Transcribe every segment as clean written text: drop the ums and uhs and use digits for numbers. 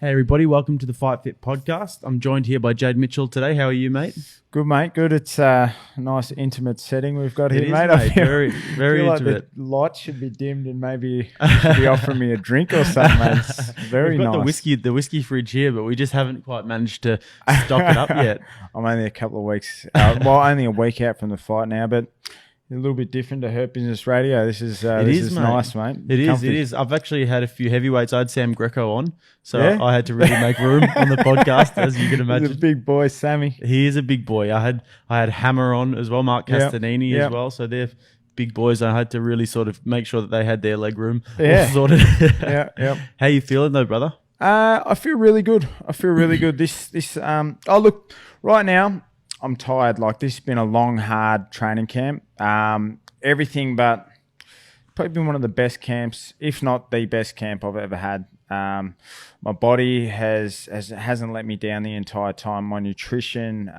Hey everybody, welcome to the FightFit Podcast. I'm joined here by Jayde Mitchell today. How are you, mate? Good, mate. Good. It's a nice intimate setting we've got here, mate. I feel, very like intimate. The lights should be dimmed and maybe should be offering me a drink or something, mate. It's very We've got nice. the whiskey fridge here, but we just haven't quite managed to stock it up yet. I'm only a couple of weeks, only a week out from the fight now, but a little bit different to Hurt Business Radio. This is nice, mate. It is. I've actually had a few heavyweights. I had Sam Greco on, so yeah. I had to really make room on the podcast, as you can imagine. He's a big boy, Sammy. He is a big boy. I had Hammer on as well, Mark Castanini as well. So they're big boys. I had to really sort of make sure that they had their leg room all sorted. How you feeling though, brother? I feel really good. Look, right now I'm tired. Like, this has been a long, hard training camp. Everything but probably been one of the best camps, if not the best camp I've ever had. My body hasn't let me down the entire time. My nutrition,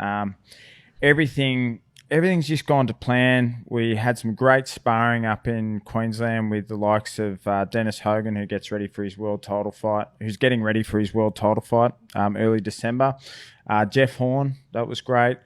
everything's just gone to plan. We had some great sparring up in Queensland with the likes of Dennis Hogan, who's getting ready for his world title fight early December. Jeff Horn, that was great.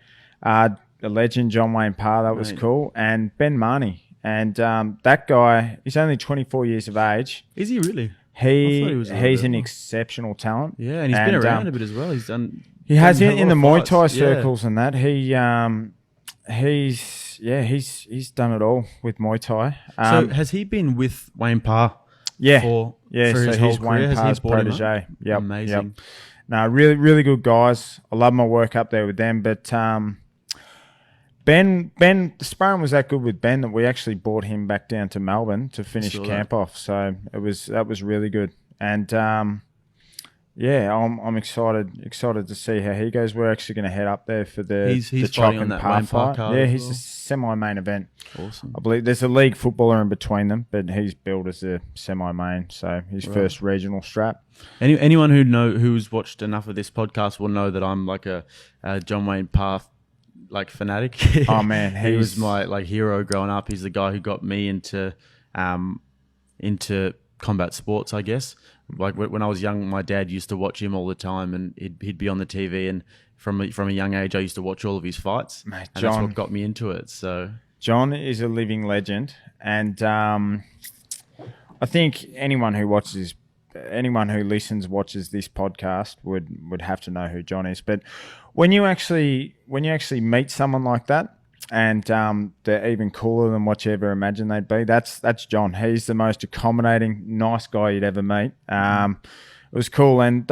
The legend John Wayne Parr, that was cool. And Ben Marnie. And that guy, he's only 24 years of age. Is he really? He's an exceptional talent. Yeah, and he's been around a bit as well. He's done. He has in the Muay Thai circles and that. He's done it all with Muay Thai. So has he been with Wayne Parr? Yeah, for his whole career? Wayne Parr's protege. Yep, amazing. Yep. No, really, really good guys. I love my work up there with them. But Ben, the sparring was that good with Ben that we actually brought him back down to Melbourne to finish camp off. So that was really good. And I'm excited to see how he goes. We're actually going to head up there for the Chock and Parr fight. Yeah, he's a semi-main event. Awesome. I believe there's a league footballer in between them, but he's billed as a semi-main, so his first regional strap. Anyone who's watched enough of this podcast will know that I'm like a John Wayne Parr fanatic. Oh man, he was my hero growing up. He's the guy who got me into combat sports, I guess. Like when I was young, my dad used to watch him all the time, and he'd be on the TV. And from a young age, I used to watch all of his fights, mate, and that's what got me into it. So John is a living legend, and I think anyone who watches this podcast would have to know who John is. But when you actually meet someone like that, and they're even cooler than what you ever imagined they'd be, that's John. He's the most accommodating, nice guy you'd ever meet. It was cool, and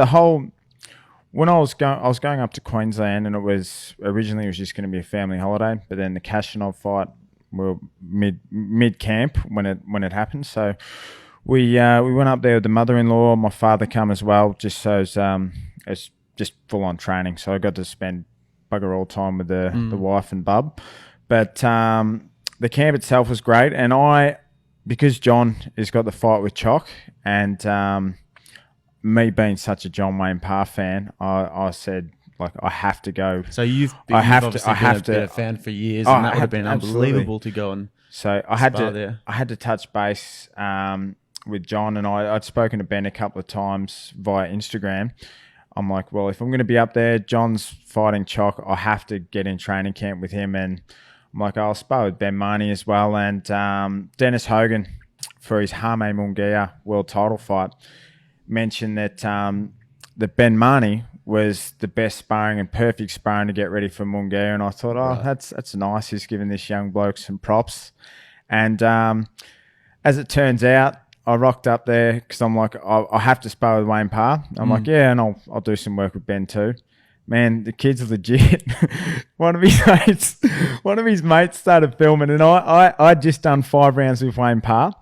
when I was going up to Queensland, and it was just going to be a family holiday, but then the Kashtanov fight, were mid camp when it happened, so. We went up there with the mother-in-law. My father come as well, just so it's just full-on training. So I got to spend bugger all time with the wife and bub. But the camp itself was great. And because John has got the fight with Chock, and me being such a John Wayne Parr fan, I said, I have to go. So you've been a fan for years, and that would have been unbelievable to go and so I had to touch base with John, and I'd spoken to Ben a couple of times via Instagram. I'm like, well, if I'm going to be up there, John's fighting Chock, I have to get in training camp with him. And I'm like, I'll spar with Ben Marnie as well. And Dennis Hogan, for his Jaime Munguia world title fight, mentioned that Ben Marnie was the best sparring and perfect sparring to get ready for Munguia. And I thought, that's nice. He's giving this young bloke some props. And as it turns out, I rocked up there because I'm like, I have to spar with Wayne Parr. I'm like, yeah, and I'll do some work with Ben too. Man, the kid's legit. One of his mates started filming, and I'd just done 5 rounds with Wayne Parr.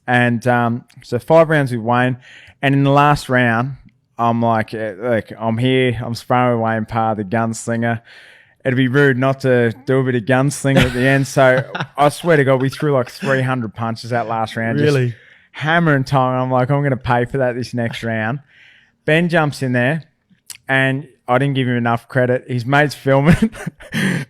And so 5 rounds with Wayne. And in the last round, I'm like, look, I'm here. I'm sparring with Wayne Parr, the gunslinger. It'd be rude not to do a bit of gunslinger at the end. So I swear to God, we threw like 300 punches that last round. Really? Just hammer and tongue. I'm like, I'm going to pay for that this next round. Ben jumps in there, and I didn't give him enough credit. His mate's filming,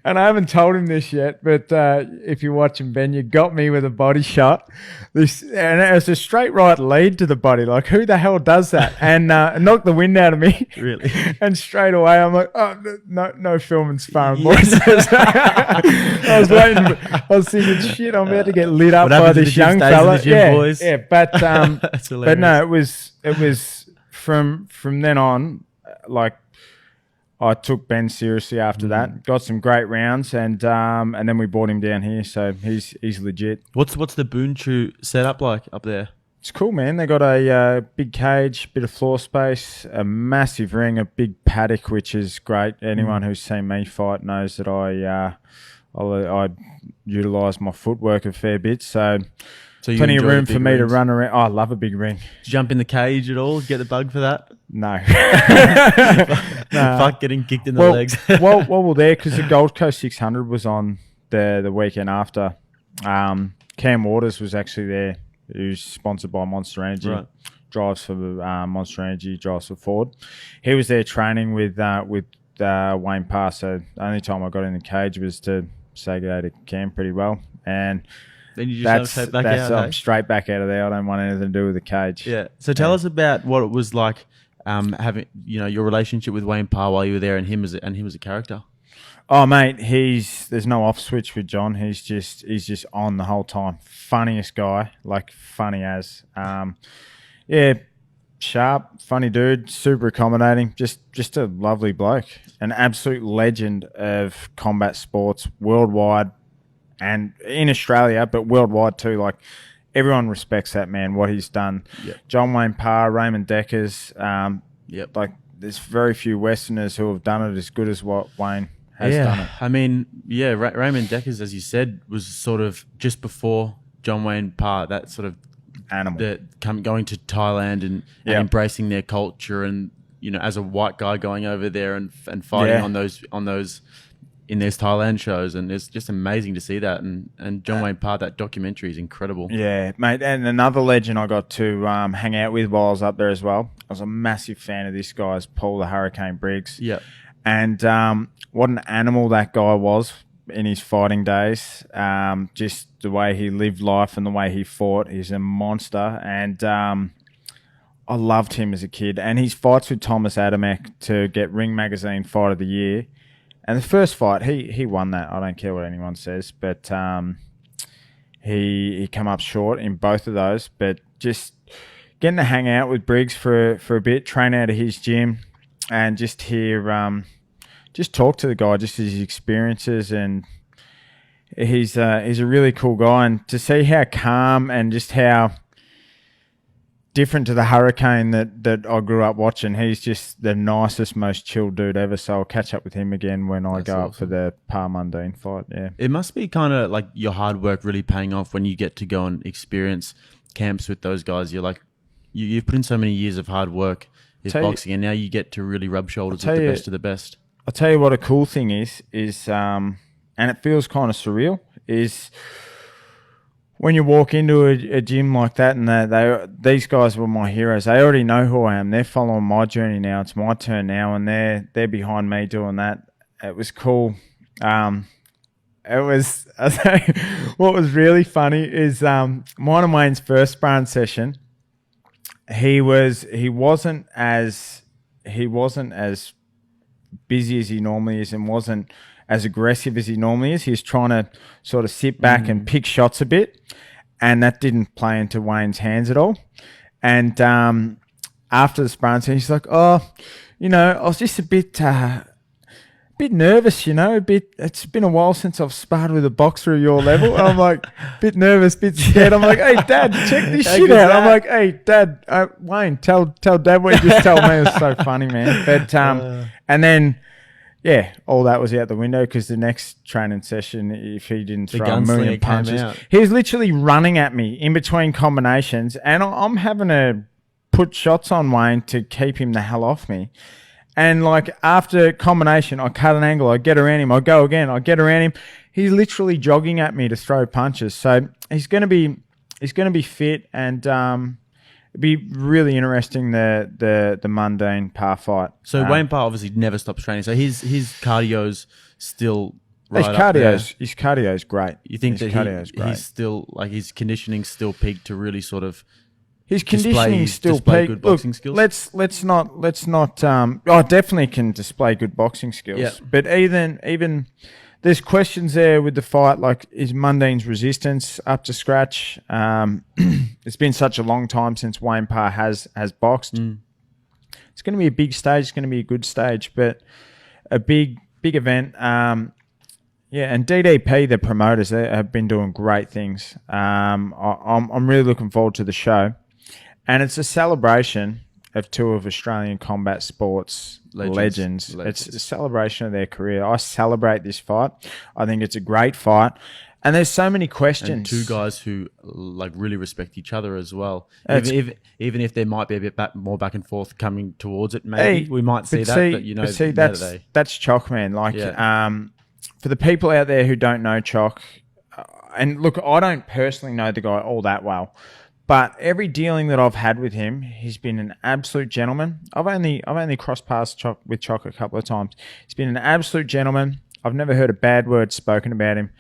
and I haven't told him this yet. But if you're watching, Ben, you got me with a body shot. And it was a straight right lead to the body. Like, who the hell does that? And knocked the wind out of me. Really? And straight away, I'm like, oh, no filming sparring, boys. I was waiting. I was thinking, shit, I'm about to get lit up by this young fella. Boys? Yeah, but no, it was from then on, like, I took Ben seriously after that. Got some great rounds, and then we brought him down here, so he's legit. What's the Boonchu setup like up there? It's cool, man. They got a big cage, bit of floor space, a massive ring, a big paddock, which is great. Anyone who's seen me fight knows that I utilise my footwork a fair bit, so plenty of room for me to run around. Oh, I love a big ring. Did you jump in the cage at all? Get the bug for that? No. Fuck getting kicked in the legs. Well, we're there because the Gold Coast 600 was on the weekend after. Cam Waters was actually there, who's sponsored by Monster Energy. Right. Drives for Monster Energy, drives for Ford. He was there training with Wayne Parr, so the only time I got in the cage was to say good day to Cam pretty well. And then you just I'm straight back out of there. I don't want anything to do with the cage. Yeah. So tell us about what it was like having your relationship with Wayne Parr while you were there, and him as a character. Oh mate, there's no off switch with John. He's just on the whole time. Funniest guy, like funny as. Yeah, sharp, funny dude, super accommodating. Just a lovely bloke, an absolute legend of combat sports worldwide. And in Australia, but worldwide too. Like, everyone respects that man, what he's done. Yep. John Wayne Parr, Raymond Deckers. Yep. Like, there's very few Westerners who have done it as good as what Wayne has done it. I mean, Raymond Deckers, as you said, was sort of just before John Wayne Parr, that sort of animal. Going to Thailand and embracing their culture, and as a white guy going over there and fighting on those. In those Thailand shows, and it's just amazing to see that. And John Wayne Parr, that documentary is incredible. Yeah, mate. And another legend I got to hang out with while I was up there as well. I was a massive fan of this guy's Paul the Hurricane Briggs. Yeah. And what an animal that guy was in his fighting days. Just the way he lived life and the way he fought. He's a monster. And I loved him as a kid. And his fights with Thomas Adamek to get Ring Magazine Fight of the Year. And the first fight, he won that. I don't care what anyone says, but he come up short in both of those. But just getting to hang out with Briggs for a bit, train out of his gym, and just hear, just talk to the guy, just his experiences, and he's a really cool guy. And to see how calm and just how different to the Hurricane that I grew up watching. He's just the nicest, most chilled dude ever. So I'll catch up with him again when I go up for the Parr Mundine fight. Yeah, it must be kind of like your hard work really paying off when you get to go and experience camps with those guys. You're like, you've put in so many years of hard work with boxing, and now you get to really rub shoulders with the best of the best. I'll tell you what a cool thing is and it feels kind of surreal, is when you walk into a gym like that, and these guys were my heroes. They already know who I am. They're following my journey now. It's my turn now, and they're behind me doing that. It was cool. What was really funny is mine and Wayne's first sparring session. He wasn't as busy as he normally is, and wasn't as aggressive as he normally is. He was trying to sort of sit back and pick shots a bit, and that didn't play into Wayne's hands at all. And after the sparring session, he's like, I was just a bit nervous, it's been a while since I've sparred with a boxer of your level. And I'm like, bit nervous, bit scared. I'm like, hey, Dad, check this shit out. I'm like, hey, Dad, Wayne, tell Dad what you just told me. It was so funny, man. But and then, yeah, all that was out the window because the next training session, if he didn't throw a million punches, he was literally running at me in between combinations, and I'm having to put shots on Wayne to keep him the hell off me. And like after combination, I cut an angle, I get around him, I go again, I get around him. He's literally jogging at me to throw punches. So he's going to be fit, and it'd be really interesting the mundane par fight. So Wayne Parr obviously never stops training. So his cardio's still right his cardio's great. You think he's still like his conditioning's still peaked to really sort of his conditioning's still display peaked. Good boxing skills. Let's not. I definitely can display good boxing skills. Yeah. But even there's questions there with the fight, like is Mundane's resistance up to scratch? It's been such a long time since Wayne Parr has boxed. It's going to be a big stage. It's going to be a good stage, but a big event. And DDP, the promoters, they have been doing great things. I'm really looking forward to the show, and it's a celebration of two of Australian combat sports legends. It's a celebration of their career. I celebrate this fight. I think it's a great fight. And there's so many questions. And two guys who like really respect each other as well. Even if there might be a bit more back and forth coming towards it, maybe we might see that. That's Choc, man. Like, for the people out there who don't know Choc, and look, I don't personally know the guy all that well, but every dealing that I've had with him, he's been an absolute gentleman. I've only crossed paths with Choc a couple of times. He's been an absolute gentleman. I've never heard a bad word spoken about him,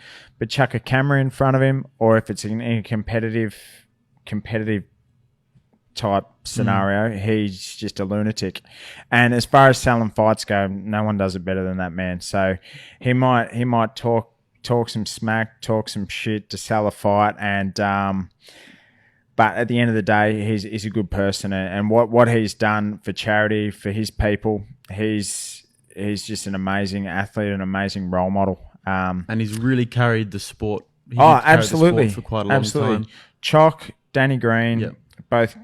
but chuck a camera in front of him, or if it's in a competitive type scenario, he's just a lunatic. And as far as selling fights go, no one does it better than that man. So he might talk some smack, talk some shit to sell a fight, and but at the end of the day, he's a good person, and what he's done for charity, for his people, he's just an amazing athlete, an amazing role model. And he's really carried the sport. Absolutely. For quite a long time. Choc, Danny Green, both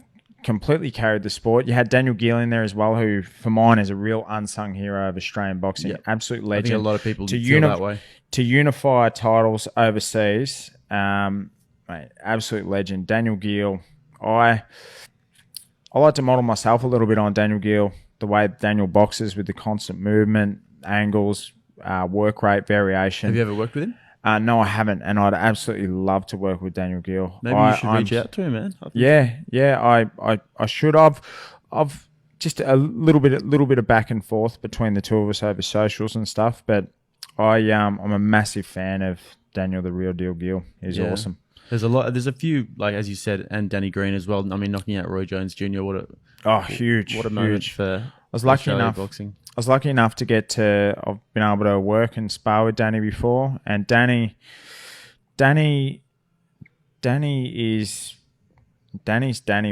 completely carried the sport. You had Daniel Gill in there as well, who for mine is a real unsung hero of Australian boxing. Absolute legend. I think a lot of people feel that way. To unify titles overseas, mate, absolute legend. Daniel Gill. I like to model myself a little bit on Daniel Gill. The way Daniel boxes with the constant movement, angles, work rate, variation. Have you ever worked with him? No, I haven't, and I'd absolutely love to work with Daniel Gill. Maybe you should reach out to him, man. I should. I've just a little bit of back and forth between the two of us over socials and stuff, but I'm a massive fan of Daniel the Real Deal Gill. He's awesome. There's a few, like as you said, and Danny Green as well. I mean, knocking out Roy Jones Jr. Huge! What a moment for boxing. I was lucky enough to I've been able to work and spar with Danny before, and Danny's Danny.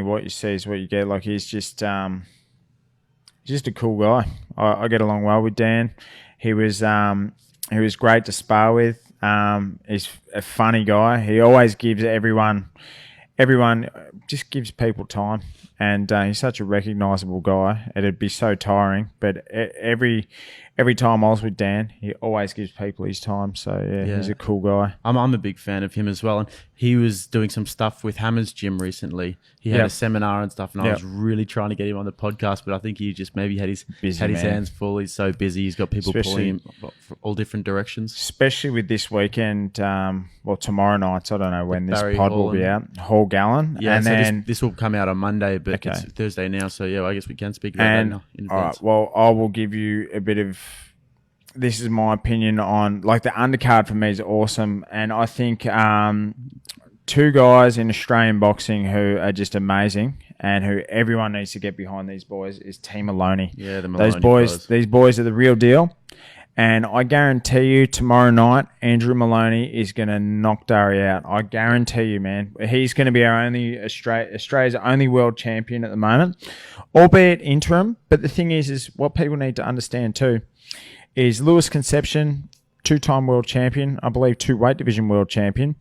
What you see is what you get. Like, he's just a cool guy. I get along well with Dan. He was great to spar with. He's a funny guy. He always gives everyone just gives people time, and he's such a recognisable guy. It'd be so tiring, but every time I was with Dan, he always gives people his time. So he's a cool guy. I'm a big fan of him as well, and he was doing some stuff with Hammer's Gym recently. He had a seminar and stuff, and I was really trying to get him on the podcast, but I think he just maybe had his hands full. He's so busy. He's got people pulling him for all different directions. Especially with this weekend, tomorrow night. I don't know when this pod will be out. Hall Gallen. Yeah, and so then this will come out on Monday, but it's Thursday now, so I guess we can speak about that now in advance. All right, well, I will give you a bit of... This is my opinion on... Like, the undercard for me is awesome, and I think... two guys in Australian boxing who are just amazing and who everyone needs to get behind these boys is Team Maloney. Yeah, the Maloney brothers. These boys are the real deal. And I guarantee you tomorrow night, Andrew Maloney is going to knock Dari out. I guarantee you, man. He's going to be Australia's only world champion at the moment, albeit interim. But the thing is what people need to understand too is Lewis Conception, two-time world champion, I believe 2 weight division world champion.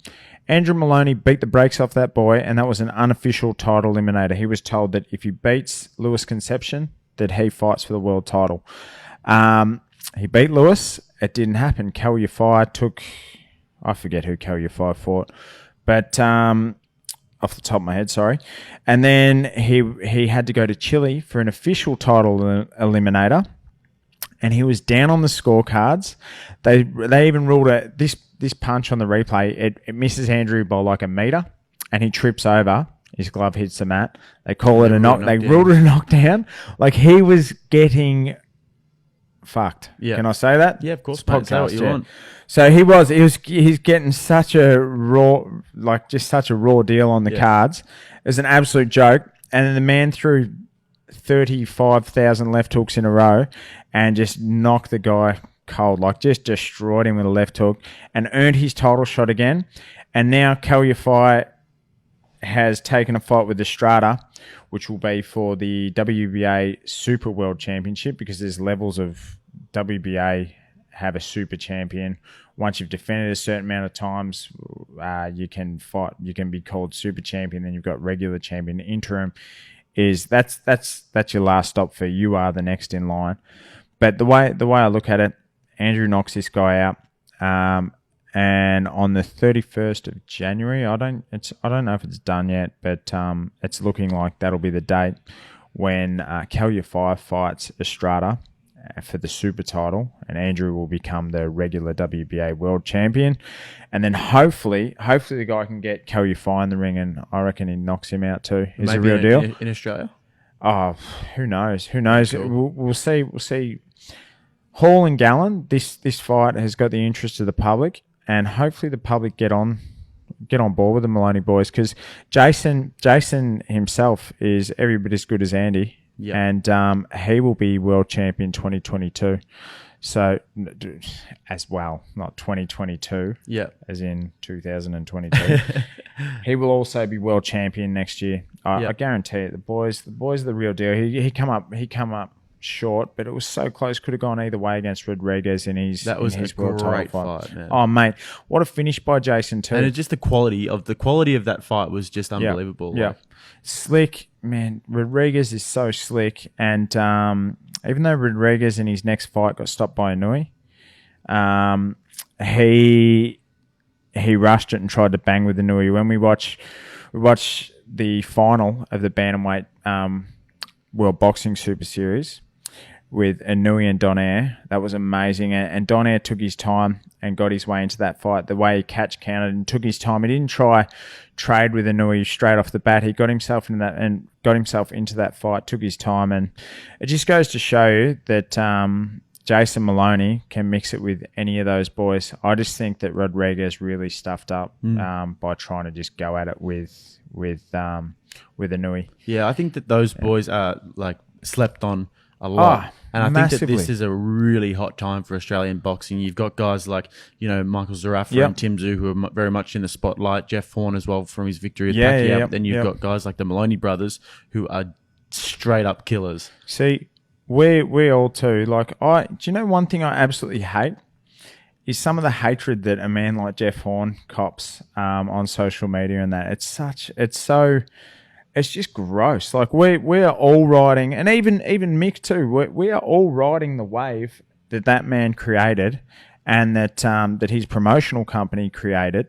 Andrew Maloney beat the brakes off that boy, and that was an unofficial title eliminator. He was told that if he beats Lewis Conception, that he fights for the world title. He beat Lewis. It didn't happen. Cal Yafai took... I forget who Cal Yafai fought, but off the top of my head, sorry. And then he had to go to Chile for an official title eliminator, and he was down on the scorecards. They even ruled this punch on the replay. It misses Andrew by like a meter, and he trips over his glove hits the mat. They call it a knock. They ruled it a knockdown. Like, he was getting fucked. Yeah. Can I say that? Yeah, of course. Podcast, what you want. So he's getting such a raw, like just such a raw deal on the cards. It was an absolute joke. And then the man threw 35,000 left hooks in a row and just knocked the guy cold, like just destroyed him with a left hook and earned his title shot again. And now Kalyafai has taken a fight with Estrada, which will be for the WBA Super World Championship, because there's levels of WBA have a super champion. Once you've defended a certain amount of times, you can fight. You can be called super champion. Then you've got regular champion. Interim is that's your last stop for you are the next in line. But the way I look at it, Andrew knocks this guy out, and on the 31st of January, I don't know if it's done yet, but it's looking like that'll be the date when Kalyafai fights Estrada for the super title, and Andrew will become the regular WBA world champion. And then hopefully the guy can get Kalyafai in the ring, and I reckon he knocks him out too. Is a real deal in Australia? Oh, who knows? Cool. We'll see. Hall and Gallen, this fight has got the interest of the public, and hopefully the public get on board with the Maloney boys, because Jason himself is every bit as good as Andy. Yep. And he will be world champion 2022. So, as well, not 2022. Yeah, as in 2022. He will also be world champion next year. I guarantee it. The boys are the real deal. He come up short, but it was so close. Could have gone either way against Rodriguez in his world title fight. Man. Oh mate, what a finish by Jason too. And just the quality of that fight was just unbelievable. Yeah, slick, man. Rodriguez is so slick, and even though Rodriguez in his next fight got stopped by Inouye, he rushed it and tried to bang with Inouye. When we watch the final of the bantamweight World Boxing Super Series with Inouye and Donaire, that was amazing. And Donaire took his time and got his way into that fight. The way he catch counted and took his time. He didn't try trade with Inouye straight off the bat. He got himself into that and got himself into that fight. Took his time, and it just goes to show you that Jason Maloney can mix it with any of those boys. I just think that Rodriguez really stuffed up by trying to just go at it with Inouye. Yeah, I think that those boys are like slept on a lot. And I think that this is a really hot time for Australian boxing. You've got guys like, Michael Zarafa and Tim Tszyu, who are very much in the spotlight. Jeff Horn as well from his victory with Pacquiao. But then you've got guys like the Maloney brothers who are straight up killers. See, we all too. Like, do you know one thing I absolutely hate? Is some of the hatred that a man like Jeff Horn cops on social media and that. It's just gross. Like, we are all riding, and even Mick too, we are all riding the wave that man created, and that his promotional company created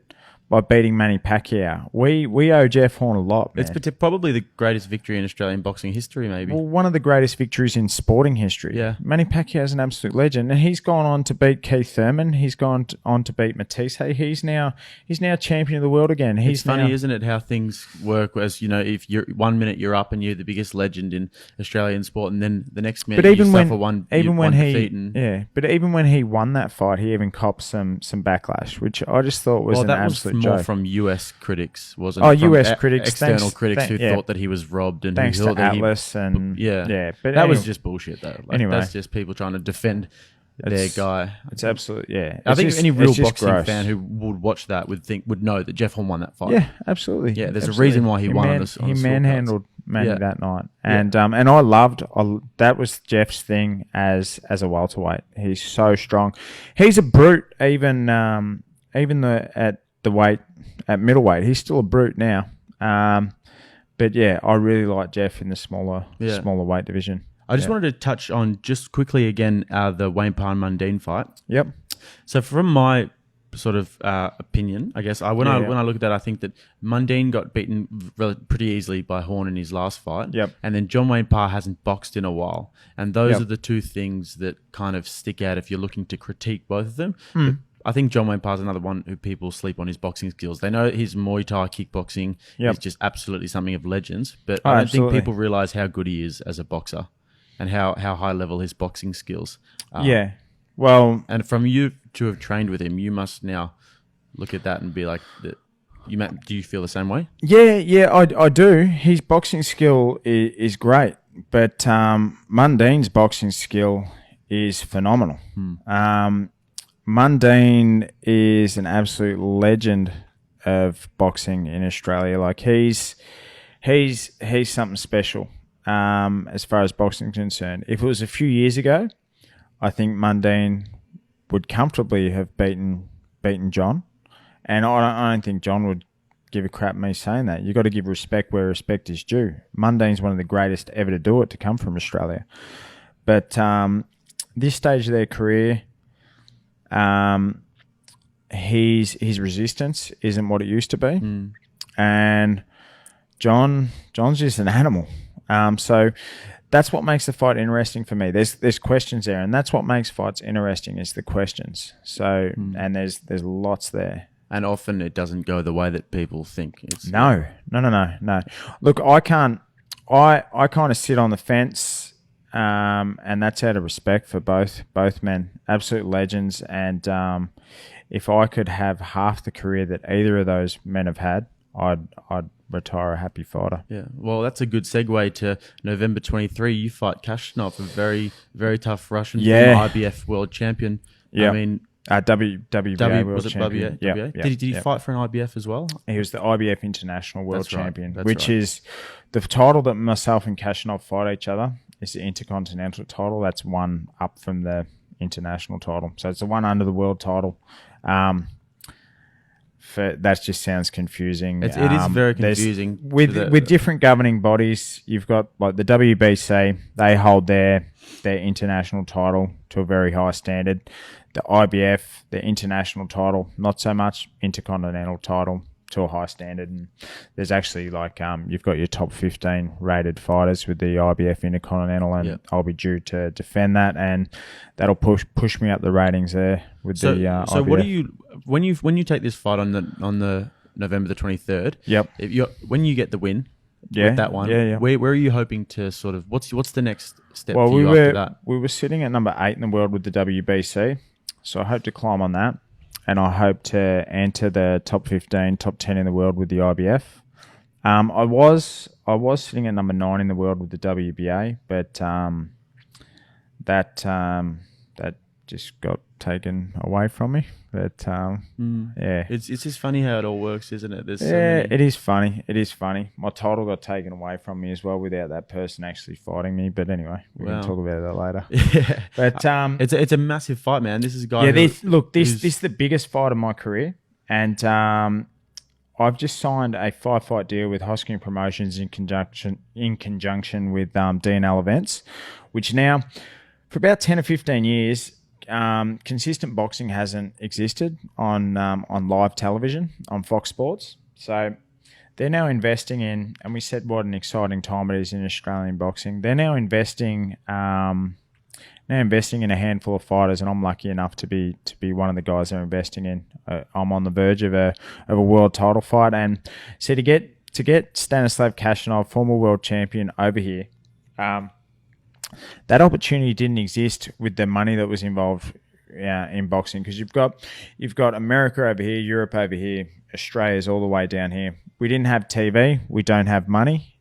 by beating Manny Pacquiao. We owe Jeff Horn a lot, man. It's probably the greatest victory in Australian boxing history, maybe. Well, one of the greatest victories in sporting history. Yeah. Manny Pacquiao is an absolute legend, and he's gone on to beat Keith Thurman. He's gone on to beat Matisse. He's now champion of the world again. It's funny, isn't it, how things work? As if you're 1 minute you're up and you're the biggest legend in Australian sport, and then the next minute you suffer one defeat. But even when he won that fight, he even copped some backlash, which I just thought was an absolute joke. More from US critics, wasn't it? US critics, external critics who thought that he was robbed, and thanks who thought to Atlas But that was just bullshit, though. Anyway, that's just people trying to defend their guy. It's absolute, I think any real boxing fan who would watch that would know that Jeff Horn won that fight. Yeah, absolutely. Yeah, there's a reason why he won. He manhandled Manny that night, and I loved that was Jeff's thing as a welterweight. He's so strong. He's a brute, even at middleweight. He's still a brute now. But yeah, I really like Jeff in the smaller weight division. I just wanted to touch on just quickly again the Wayne Parr and Mundine fight. Yep. So from my sort of opinion, I guess when I look at that, I think that Mundine got beaten pretty easily by Horn in his last fight. Yep. And then John Wayne Parr hasn't boxed in a while, and those are the two things that kind of stick out if you're looking to critique both of them. I think John Wayne Parr's another one who people sleep on his boxing skills. They know his Muay Thai kickboxing is just absolutely something of legends, but I don't think people realize how good he is as a boxer and how high level his boxing skills are. Well, and from you to have trained with him, you must now look at that and be like, do you feel the same way? Yeah, I do. His boxing skill is great, but Mundine's boxing skill is phenomenal. Mundine is an absolute legend of boxing in Australia. Like he's something special as far as boxing is concerned. If it was a few years ago, I think Mundine would comfortably have beaten John, and I don't think John would give a crap me saying that. You've got to give respect where respect is due. Mundine's one of the greatest ever to do it, to come from Australia. But this stage of their career, his resistance isn't what it used to be, and John's just an animal. So that's what makes the fight interesting for me. There's questions there, and that's what makes fights interesting is the questions. So and there's lots there. And often it doesn't go the way that people think. No. Look, I kind of sit on the fence, and that's out of respect for both men, absolute legends. And if I could have half the career that either of those men have had, I'd retire a happy fighter. Yeah, well, that's a good segue to November 23. You fight Kashtanov, a very, very tough Russian IBF world champion. Yeah, I mean, WBA world champion. Did he fight for an IBF as well? He was the IBF international world champion, which right. is the title that myself and Kashtanov fight each other. Is the intercontinental title. That's one up from the international title. So it's the one under the world title. That just sounds confusing. It is very confusing. With different governing bodies, you've got like the WBC, they hold their international title to a very high standard. The IBF, the international title, not so much. Intercontinental title to a high standard. And there's actually like you've got your top 15 rated fighters with the IBF Intercontinental, and I'll be due to defend that, and that'll push me up the ratings there with the IBF. So what do you when you take this fight on the November the 23rd? Yep. When you get the win, with that one, where are you hoping to sort of what's the next step for you after that? We were sitting at number 8 in the world with the WBC, so I hope to climb on that. And I hope to enter the top 15, top 10 in the world with the IBF. I was sitting at number 9 in the world with the WBA, but that just got taken away from me. But it's just funny how it all works, isn't it? It is funny. It is funny. My title got taken away from me as well without that person actually fighting me. But anyway, we can talk about that later. Yeah, but it's a massive fight, man. This is a guy. This is the biggest fight of my career, and I've just signed a 5-fight deal with Hosking Promotions in conjunction with DNL Events, which now for about 10 or 15 years. Consistent boxing hasn't existed on live television on Fox Sports, so they're now investing in. And we said what an exciting time it is in Australian boxing. They're now investing in a handful of fighters, and I'm lucky enough to be one of the guys they're investing in. I'm on the verge of a world title fight, and so to get Stanislav Kashtanov, former world champion, over here. That opportunity didn't exist with the money that was involved in boxing, because you've got America over here, Europe over here, Australia's all the way down here. We didn't have TV, we don't have money,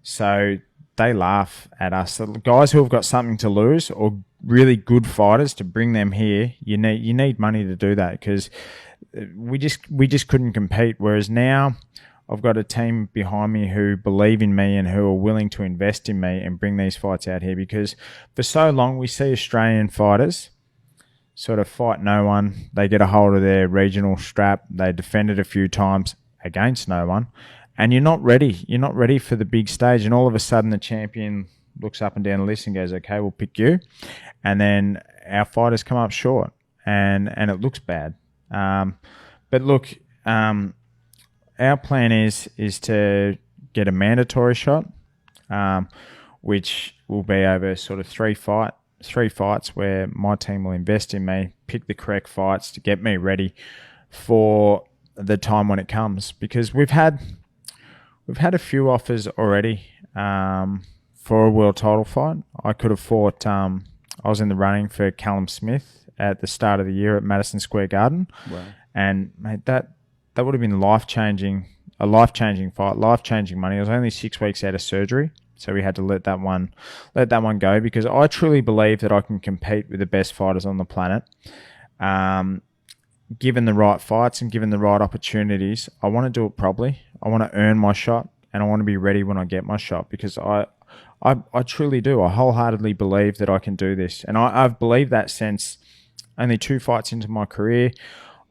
so they laugh at us. The guys who have got something to lose or really good fighters, to bring them here, you need money to do that, because we just couldn't compete. Whereas now, I've got a team behind me who believe in me and who are willing to invest in me and bring these fights out here, because for so long we see Australian fighters sort of fight no one. They get a hold of their regional strap. They defend it a few times against no one, and you're not ready. You're not ready for the big stage, and all of a sudden the champion looks up and down the list and goes, "Okay, we'll pick you," and then our fighters come up short, and it looks bad. But look. Our plan is to get a mandatory shot, which will be over sort of 3 fight 3 fights where my team will invest in me, pick the correct fights to get me ready for the time when it comes. Because we've had a few offers already for a world title fight. I could have fought. I was in the running for Callum Smith at the start of the year at Madison Square Garden, wow. And mate, that would have been a life-changing fight, life-changing money. It was only 6 weeks out of surgery, so we had to let that one go, because I truly believe that I can compete with the best fighters on the planet. Given the right fights and given the right opportunities, I want to do it properly. I want to earn my shot, and I want to be ready when I get my shot, because I truly do. I wholeheartedly believe that I can do this, and I've believed that since only 2 fights into my career.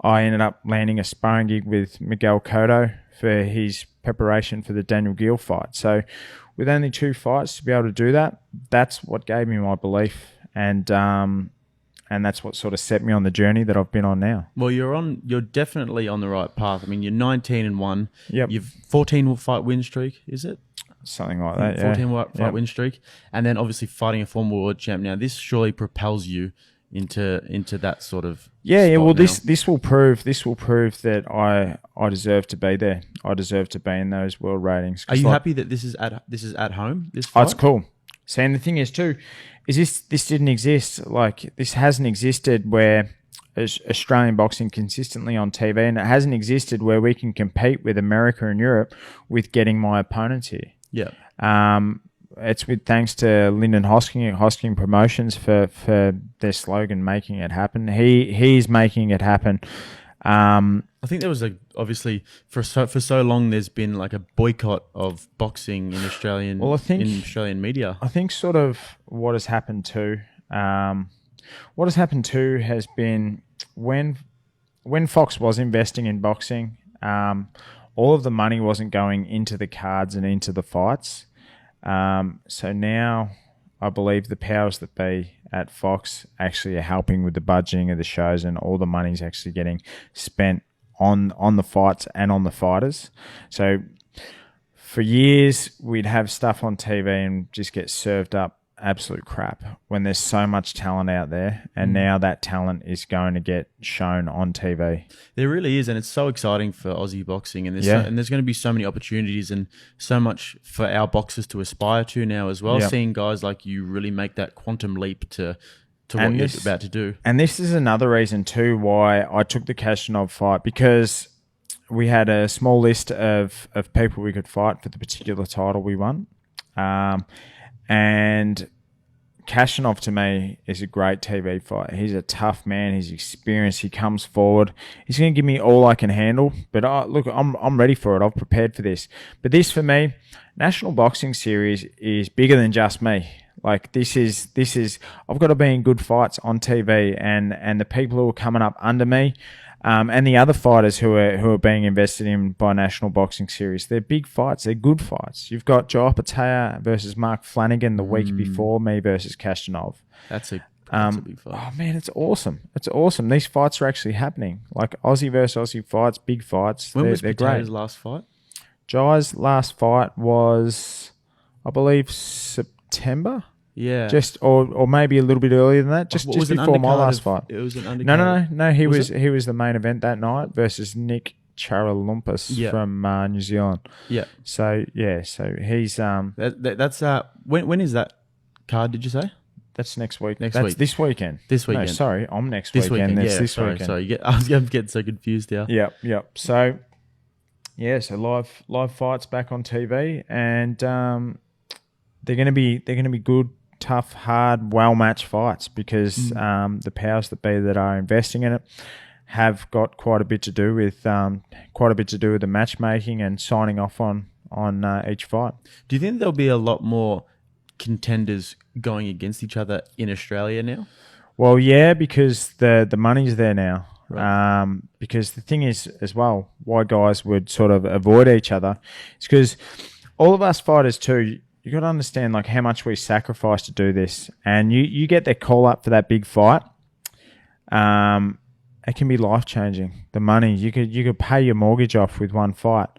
I ended up landing a sparring gig with Miguel Cotto for his preparation for the Daniel Gill fight. So with only 2 fights to be able to do that, that's what gave me my belief, and that's what sort of set me on the journey that I've been on now. Well, you're definitely on the right path. I mean, you're 19-1. Yep. You've 14 fight win streak, is it? Something like that, 14 fight win streak, and then obviously fighting a former world champ. Now, this surely propels you into that sort of well, this will prove that I deserve to be there. I deserve to be in those world ratings. Are you happy that this is at home? This fight? Oh, it's cool. See, and the thing is too, is this didn't exist. Like, this hasn't existed where Australian boxing consistently on TV, and it hasn't existed where we can compete with America and Europe with getting my opponents here. Yeah. It's with thanks to Lyndon Hosking at Hosking Promotions for their slogan, making it happen. He's making it happen. I think there was obviously for so long there's been like a boycott of boxing in Australian media. I think sort of what has happened too has been when Fox was investing in boxing, all of the money wasn't going into the cards and into the fights. So now I believe the powers that be at Fox actually are helping with the budgeting of the shows, and all the money's actually getting spent on the fights and on the fighters. So for years we'd have stuff on TV and just get served up absolute crap when there's so much talent out there, and now that talent is going to get shown on TV. There really is, and it's so exciting for Aussie boxing, and there's going to be so many opportunities and so much for our boxers to aspire to now as well. Seeing guys like you really make that quantum leap to what you're about to do. And this is another reason too why I took the Kashtanov fight, because we had a small list of people we could fight for the particular title we won. And Kashtanov to me is a great TV fight. He's a tough man. He's experienced. He comes forward. He's going to give me all I can handle. But look, I'm ready for it. I've prepared for this. But this for me, National Boxing Series is bigger than just me. Like this is I've got to be in good fights on TV, and the people who are coming up under me. And the other fighters who are being invested in by National Boxing Series, they're big fights. They're good fights. You've got Joe Patea versus Mark Flanagan the week before, me versus Kashtanov. That's a big fight. Oh man, it's awesome. It's awesome. These fights are actually happening. Like Aussie versus Aussie fights, big fights. When was they're Patea's great. last fight? Jai's last fight was, I believe, September. Yeah, or maybe a little bit earlier than that. Just before my last fight. It was an undercard. No. He was the main event that night versus Nick Charalumpus from New Zealand. Yeah. So he's that's when is that card? Did you say? That's next week. That's this weekend. This weekend. No, sorry, I'm next weekend. This weekend. Sorry, I was getting so confused here. Yep. So live fights back on TV, and they're going to be good, tough, hard, well-matched fights, because the powers that be that are investing in it have got quite a bit to do with the matchmaking and signing off on each fight. Do you think there'll be a lot more contenders going against each other in Australia now? Well, yeah, because the money's there now. Right. Because the thing is as well, why guys would sort of avoid each other is because all of us fighters too, you got to understand like how much we sacrifice to do this, and you get that call up for that big fight. It can be life changing. The money you could pay your mortgage off with one fight.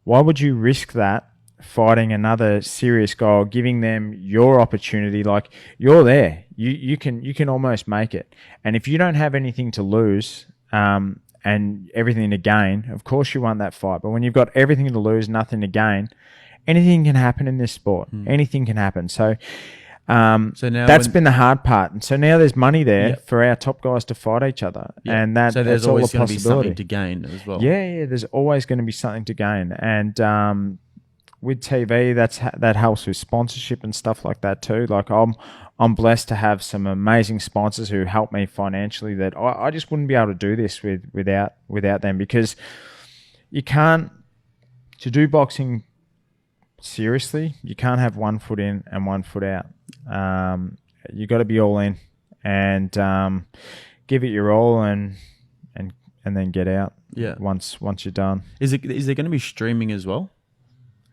Why would you risk that fighting another serious guy or giving them your opportunity, like you're there, you can almost make it. And if you don't have anything to lose and everything to gain, of course you want that fight. But when you've got everything to lose, nothing to gain, anything can happen in this sport. Anything can happen. So now that's been the hard part. And so now there's money there for our top guys to fight each other. And so there's that's always all a going to be possibility. something to gain as well. Yeah, there's always going to be something to gain. And with TV, that helps with sponsorship and stuff like that too. Like I'm blessed to have some amazing sponsors who help me financially that I just wouldn't be able to do this without them, because you can't, to do boxing seriously, you can't have one foot in and one foot out. You got to be all in and give it your all and then get out. Yeah. Once you're done. Is there going to be streaming as well?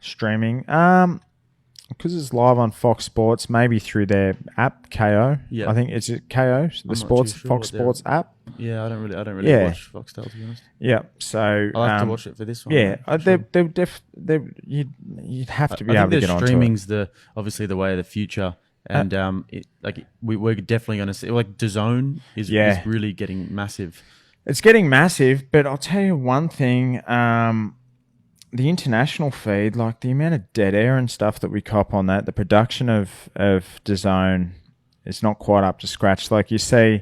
Streaming, because it's live on Fox Sports, maybe through their app KO. Yeah, I think it's KO, the Fox Sports app. Yeah, I don't really watch Foxtel, to be honest. Yeah, so I'll have to watch it for this one. Yeah, you'd have to be able to get onto it. Streaming's obviously the way of the future, and we're definitely going to see, like, DAZN is really getting massive. It's getting massive, but I'll tell you one thing. The international feed, like the amount of dead air and stuff that we cop on that, the production of DAZN is not quite up to scratch. Like you see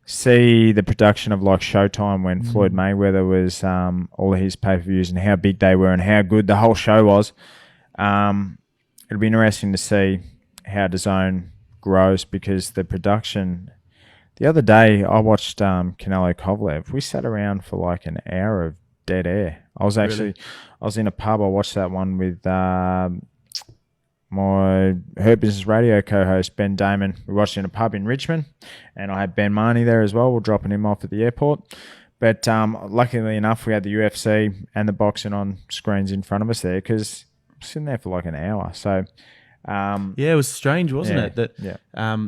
the production of like Showtime when Floyd Mayweather was all of his pay-per-views and how big they were and how good the whole show was. It'll be interesting to see how DAZN grows, because the production. The other day I watched Canelo Kovalev. We sat around for like an hour of dead air. I was in a pub. I watched that one with my Hurt Business Radio co-host Ben Damon. We watched it in a pub in Richmond, and I had Ben Marnie there as well. We're dropping him off at the airport. But luckily enough, we had the UFC and the boxing on screens in front of us there, because I was sitting there for like an hour. So it was strange, wasn't it? That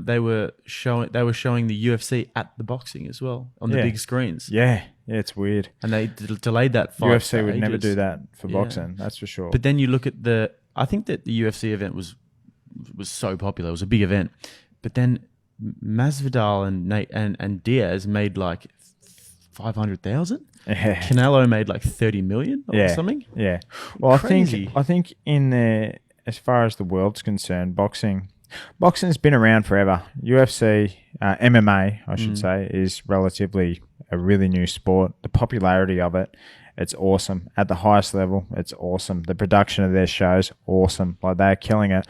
they were showing the UFC at the boxing as well on the big screens. Yeah, it's weird. And they delayed that fight. UFC would never do that for boxing, that's for sure. But then you look at I think that the UFC event was so popular. It was a big event. But then Masvidal and Diaz made like 500,000. Canelo made like 30 million or something. Yeah. Well, crazy. I think as far as the world's concerned, boxing's been around forever. UFC, MMA, I should say, is relatively a really new sport. The popularity of it, it's awesome. At the highest level, it's awesome. The production of their shows, awesome. Like, they're killing it.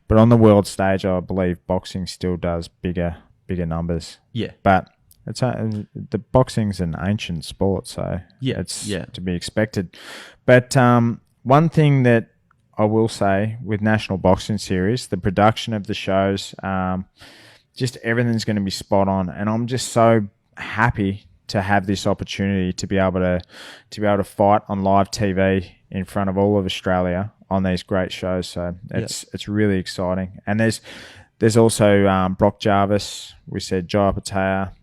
But on the world stage, I believe boxing still does bigger numbers. Yeah. But the boxing's an ancient sport, so it's to be expected. But one thing that I will say with National Boxing Series, the production of the shows, just everything's going to be spot on, and I'm just so happy to have this opportunity to be able to fight on live TV in front of all of Australia on these great shows. So it's really exciting. And there's also Brock Jarvis. We said Jai Patea.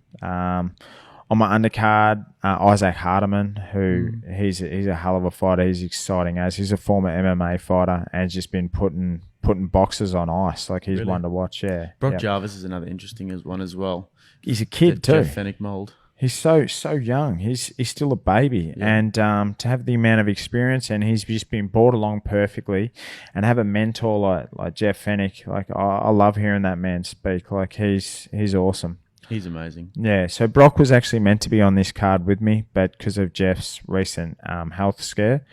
On my undercard, Isaac Hardiman, who he's a hell of a fighter. He's exciting as he's a former MMA fighter and just been putting boxers on ice. Like, he's one to watch. Yeah, Brock Jarvis is another interesting one as well. He's a kid too. Jeff Fennick mold. He's so young. He's still a baby, and to have the amount of experience, and he's just been brought along perfectly, and have a mentor like Jeff Fennick. Like, I love hearing that man speak. Like, he's awesome. He's amazing. Yeah, so Brock was actually meant to be on this card with me, but because of Jeff's recent health scare,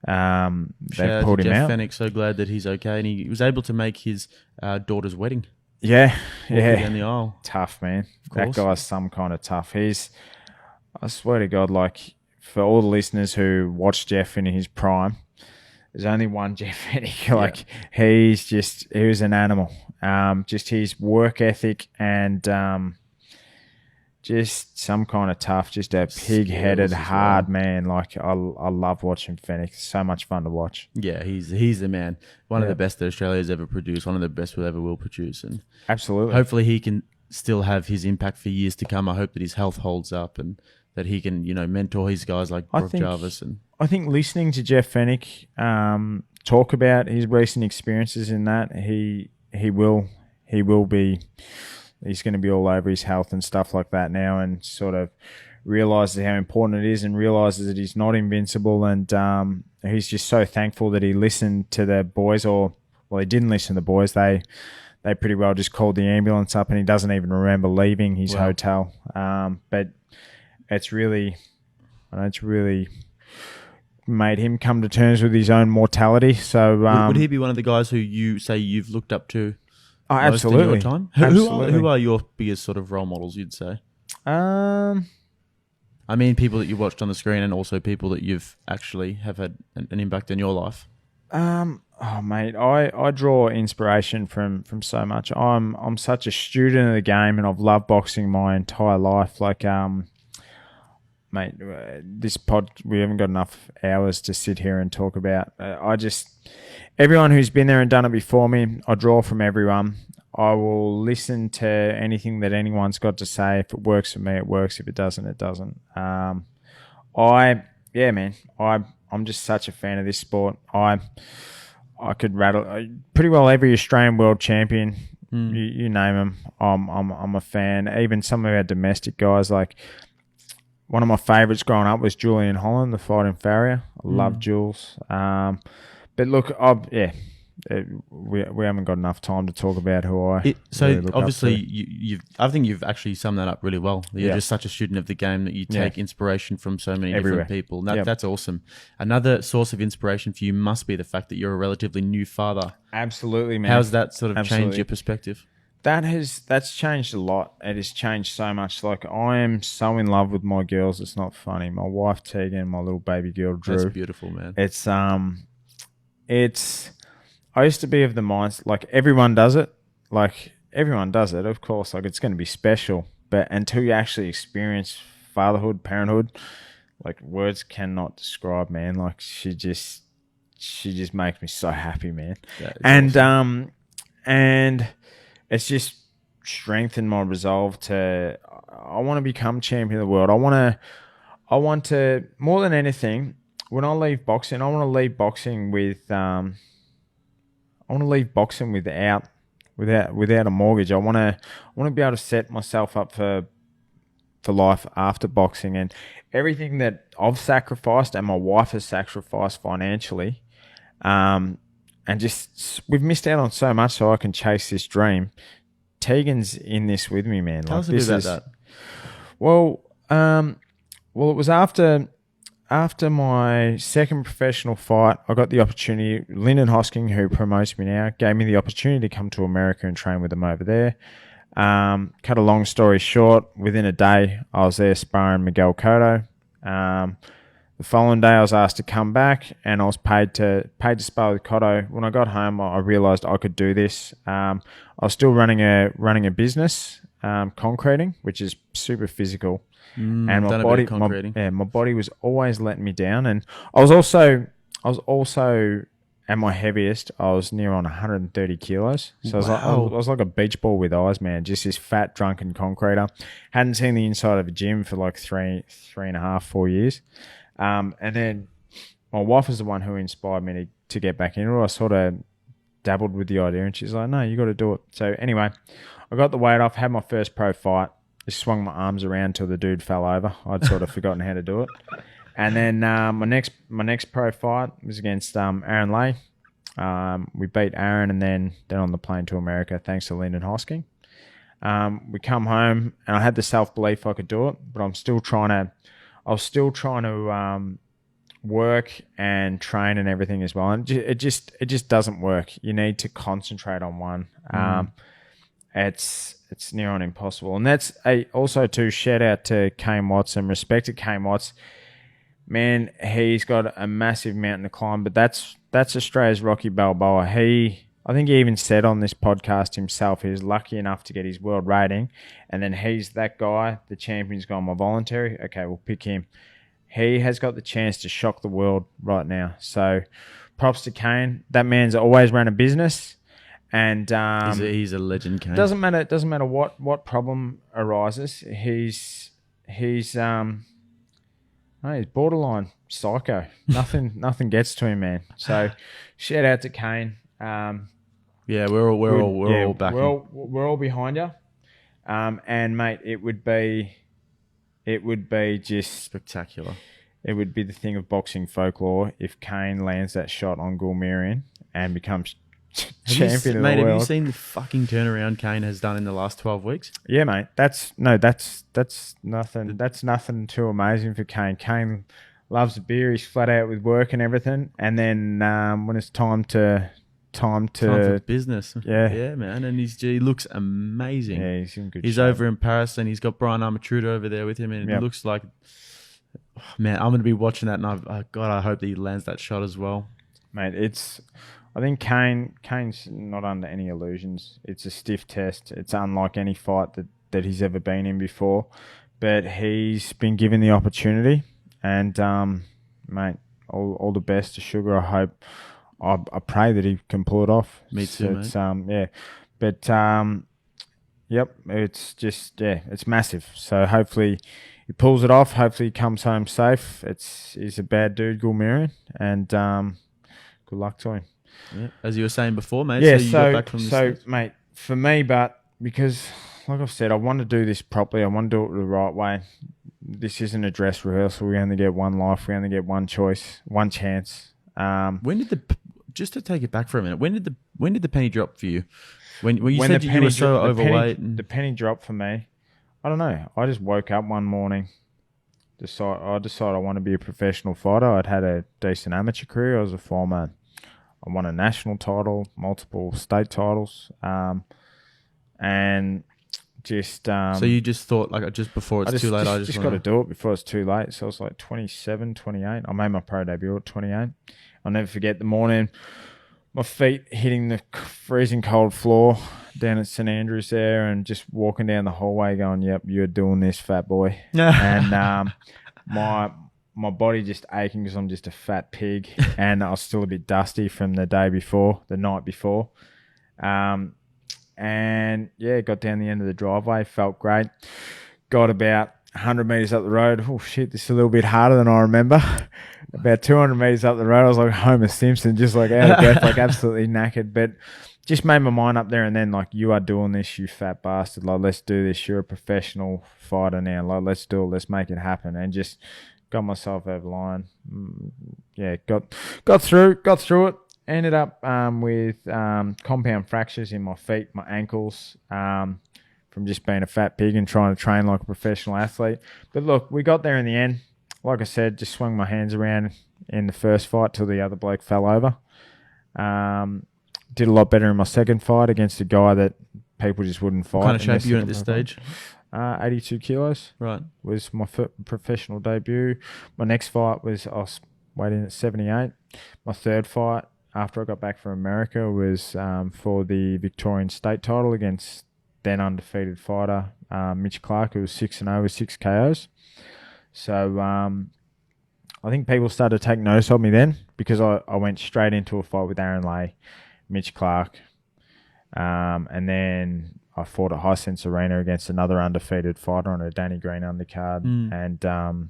they pulled him out. Jeff Fennick, so glad that he's okay, and he was able to make his daughter's wedding. Yeah. Down the aisle. Tough, man. That guy's some kind of tough. I swear to God, like, for all the listeners who watched Jeff in his prime, there's only one Jeff Fennick. Like, he was an animal. Just his work ethic and just some kind of tough, just a pig-headed, hard man. Like, I love watching Fennick. It's so much fun to watch. Yeah, he's the man. One of the best that Australia's ever produced. One of the best we ever will produce. And absolutely. Hopefully he can still have his impact for years to come. I hope that his health holds up and that he can, mentor his guys like Brock Jarvis. And I think listening to Jeff Fennick talk about his recent experiences in that. He will be. He's going to be all over his health and stuff like that now, and sort of realizes how important it is, and realizes that he's not invincible. And he's just so thankful that he listened to the boys, he didn't listen to the boys. They pretty well just called the ambulance up, and he doesn't even remember leaving his hotel. But it's really made him come to terms with his own mortality. So would he be one of the guys who you say you've looked up to? Oh, absolutely. In your time? Who are your biggest sort of role models, you'd say? I mean, people that you watched on the screen, and also people that you've actually have had an impact in your life. Oh, mate, I draw inspiration from so much. I'm such a student of the game, and I've loved boxing my entire life. Like, mate, this pod, we haven't got enough hours to sit here and talk about. Everyone who's been there and done it before me, I draw from everyone. I will listen to anything that anyone's got to say. If it works for me, it works. If it doesn't, it doesn't. I'm just such a fan of this sport. I could rattle pretty well every Australian world champion. You name them. I'm a fan. Even some of our domestic guys. Like, one of my favourites growing up was Julian Holland, the fighting farrier. I love Jules. But look, we haven't got enough time to talk about who I. Obviously, I think you've actually summed that up really well. You're just such a student of the game that you take inspiration from so many different people. That's awesome. Another source of inspiration for you must be the fact that you're a relatively new father. Absolutely, man. How's that sort of changed your perspective? That's changed a lot. It has changed so much. Like, I am so in love with my girls. It's not funny. My wife Tegan, my little baby girl Drew. That's beautiful, man. I used to be of the mindset, like, everyone does it. Like, everyone does it, of course. Like, it's going to be special. But until you actually experience fatherhood, parenthood, like, words cannot describe, man. Like, she just makes me so happy, man. And awesome. And it's just strengthened my resolve to. I want to become champion of the world. I want to more than anything. When I leave boxing, I want to leave boxing with. I want to leave boxing without a mortgage. I want to be able to set myself up for life after boxing, and everything that I've sacrificed and my wife has sacrificed financially, and just we've missed out on so much so I can chase this dream. Tegan's in this with me, man. Tell us a bit about that. Well, it was after my second professional fight. I got the opportunity. Lyndon Hosking, who promotes me now, gave me the opportunity to come to America and train with them over there. Cut a long story short, within a day, I was there sparring Miguel Cotto. The following day, I was asked to come back, and I was paid to spar with Cotto. When I got home, I realised I could do this. I was still running a business, concreting, which is super physical. And my body was always letting me down. And I was also at my heaviest. I was near on 130 kilos. So I was like a beach ball with eyes, man. Just this fat, drunken concreter. Hadn't seen the inside of a gym for like 3.5, 4 years. And then my wife was the one who inspired me to get back into it. I sort of dabbled with the idea, and she's like, no, you got to do it. So anyway, I got the weight off, had my first pro fight. Just swung my arms around till the dude fell over. I'd sort of forgotten how to do it. And then my next pro fight was against Aaron Lay. We beat Aaron, and then on the plane to America, thanks to Lyndon Hosking. We come home, and I had the self-belief I could do it, but I was still trying to work and train and everything as well. And it just doesn't work. You need to concentrate on one. It's near on impossible. And that's also to shout out to Kane Watts and respect to Kane Watts. Man, he's got a massive mountain to climb, but that's Australia's Rocky Balboa. I think he even said on this podcast himself, he was lucky enough to get his world rating, and then he's that guy, the champion's gone, my voluntary. Okay, we'll pick him. He has got the chance to shock the world right now. So props to Kane. That man's always run a business. And he's a legend, Kane. Doesn't matter what problem arises. He's Oh, he's borderline psycho. Nothing gets to him, man. So, shout out to Kane. Yeah, we're all backing. We're all behind you. And mate, it would be just spectacular. It would be the thing of boxing folklore if Kane lands that shot on Gulmirian and becomes champion of the world. Have you seen the fucking turnaround Kane has done in the last 12 weeks? Yeah, mate. That's nothing. That's nothing too amazing for Kane. Kane loves a beer. He's flat out with work and everything. And then when it's time for business. Yeah, man. And he looks amazing. Yeah, he's in good shape. He's over in Paris and he's got Brian Armatruda over there with him, and it looks like, man, I'm going to be watching that, and I hope that he lands that shot as well. Mate, I think Kane's not under any illusions. It's a stiff test. It's unlike any fight that he's ever been in before, but he's been given the opportunity, and mate, all the best to Sugar. I hope. I pray that he can pull it off. Me too, mate. Yep, it's just, it's massive. So hopefully he pulls it off. Hopefully he comes home safe. He's a bad dude, Gulmirian, and good luck to him. Yeah, as you were saying before, mate. Yeah, you got back from this mate, for me, but because, like I've said, I want to do this properly. I want to do it the right way. This isn't a dress rehearsal. We only get one life. We only get one choice, one chance. Just to take it back for a minute, when did the penny drop for you? When you said you were so overweight? The penny dropped for me. I don't know. I just woke up one morning. I decided I want to be a professional fighter. I'd had a decent amateur career. I was a fireman. I won a national title, multiple state titles, and just. So you just thought, like, just before it's too late, I just got to do it before it's too late. So I was like 27, 28. I made my pro debut at 28. I'll never forget the morning, my feet hitting the freezing cold floor down at St Andrews there, and just walking down the hallway going, "Yep, you're doing this, fat boy." And my body just aching because I'm just a fat pig, and I was still a bit dusty from the night before. And got down the end of the driveway, felt great. Got about 100 metres up the road. Oh shit, this is a little bit harder than I remember. About 200 metres up the road, I was like Homer Simpson, just like out of breath, like absolutely knackered. But just made my mind up there and then, like, you are doing this, you fat bastard. Like, let's do this. You're a professional fighter now. Like, let's do it. Let's make it happen. And just got myself over the line. Got through it. Ended up with compound fractures in my feet, my ankles, from just being a fat pig and trying to train like a professional athlete. But look, we got there in the end. Like I said, just swung my hands around in the first fight till the other bloke fell over. Did a lot better in my second fight against a guy that people just wouldn't fight. What kind of shape are you in at this stage? 82 kilos. Right. Was my professional debut. My next fight I was weighing at 78. My third fight after I got back from America was for the Victorian state title against then undefeated fighter Mitch Clark, who was 6-0 with 6 KOs. So I think people started to take notice of me then, because I went straight into a fight with Aaron Lay, Mitch Clark, and then I fought at Hisense Arena against another undefeated fighter on a Danny Green undercard, and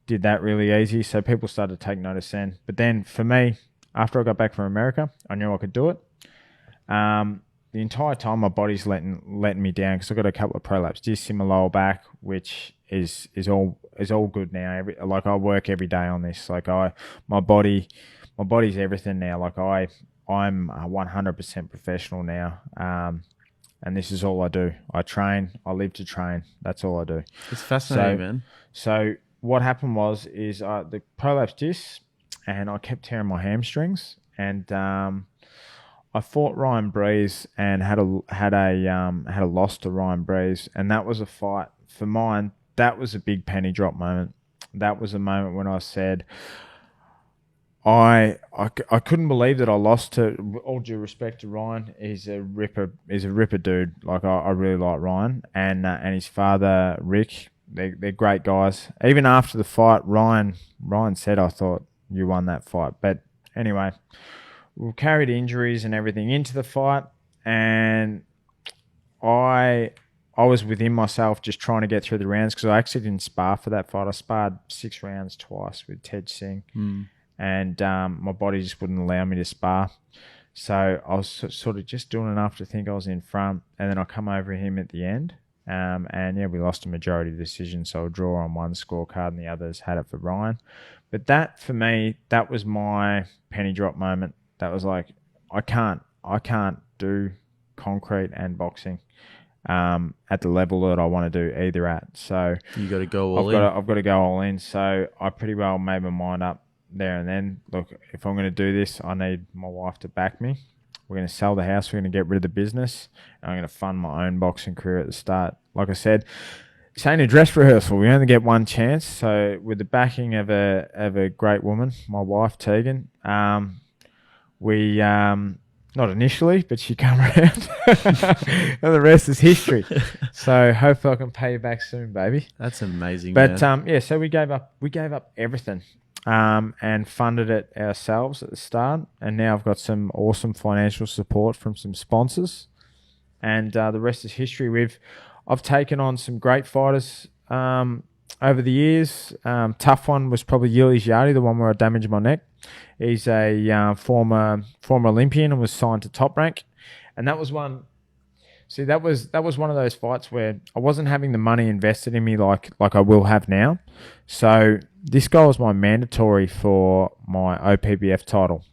did that really easy. So people started to take notice then. But then for me, after I got back from America, I knew I could do it. The entire time my body's letting me down, because I got a couple of prolapse discs in my lower back, which is all good now. I work every day on this. Like my body's everything now. Like I'm 100% professional now. And this is all I do. I train. I live to train. That's all I do. It's fascinating, man. So what happened was the prolapse discs, and I kept tearing my hamstrings, and I fought Ryan Breeze and had a loss to Ryan Breeze, and that was a fight for mine. That was a big penny drop moment. That was a moment when I said, I couldn't believe that I lost to. All due respect to Ryan, he's a ripper dude. Like I really like Ryan and his father Rick. They're great guys. Even after the fight, Ryan said, "I thought you won that fight." But anyway, we carried injuries and everything into the fight, and I I was within myself just trying to get through the rounds because I actually didn't spar for that fight. I sparred 6 rounds twice with Ted Singh, and my body just wouldn't allow me to spar. So I was sort of just doing enough to think I was in front, and then I come over him at the end. And yeah, we lost a majority decision, so a draw on one scorecard and the others had it for Ryan. But that, for me, that was my penny drop moment. That was like, I can't do concrete and boxing at the level that I want to do either at. So you got to go all in. I've got to go all in. So I pretty well made my mind up there and then. Look, if I'm going to do this, I need my wife to back me. We're going to sell the house. We're going to get rid of the business. And I'm going to fund my own boxing career at the start. Like I said, this ain't a dress rehearsal. We only get one chance. So with the backing of a great woman, my wife Tegan, we not initially, but she come around, and the rest is history. So hopefully I can pay you back soon, baby. That's amazing. But yeah, so we gave up everything. And funded it ourselves at the start. And now I've got some awesome financial support from some sponsors. And the rest is history. I've taken on some great fighters over the years. Tough one was probably Jayde, the one where I damaged my neck. He's a former Olympian and was signed to Top Rank. And that was one... See, that was one of those fights where I wasn't having the money invested in me like I will have now. So this guy was my mandatory for my OPBF title,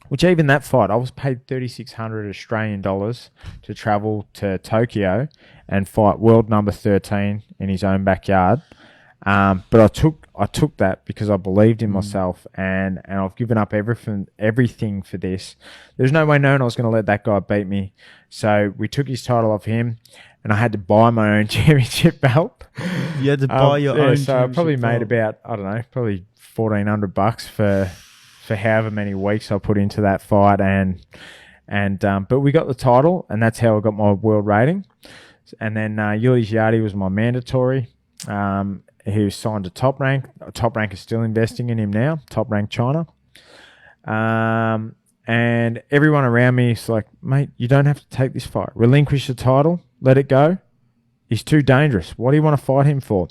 which even that fight, I was paid 3,600 Australian dollars to travel to Tokyo and fight world number 13 in his own backyard. But I took that because I believed in myself, and I've given up everything for this. There's no way known I was going to let that guy beat me. So we took his title off him, and I had to buy my own championship belt. You had to buy your own. So I probably made about, I don't know, probably $1,400 for however many weeks I put into that fight, but we got the title, and that's how I got my world rating. And then Jayde was my mandatory. He was signed to Top Rank. Top Rank is still investing in him now. Top Rank China. And everyone around me is like, mate, you don't have to take this fight. Relinquish the title. Let it go. He's too dangerous. What do you want to fight him for?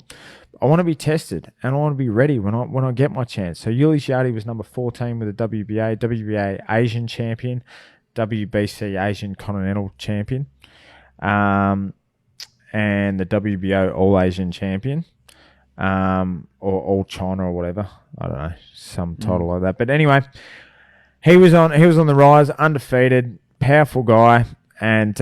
I want to be tested, and I want to be ready when I get my chance. So Jayde was number 14 with the WBA Asian champion, WBC Asian Continental champion, and the WBO All Asian champion. Or All China or whatever. I don't know, some title like that. But anyway, he was on the rise, undefeated, powerful guy, and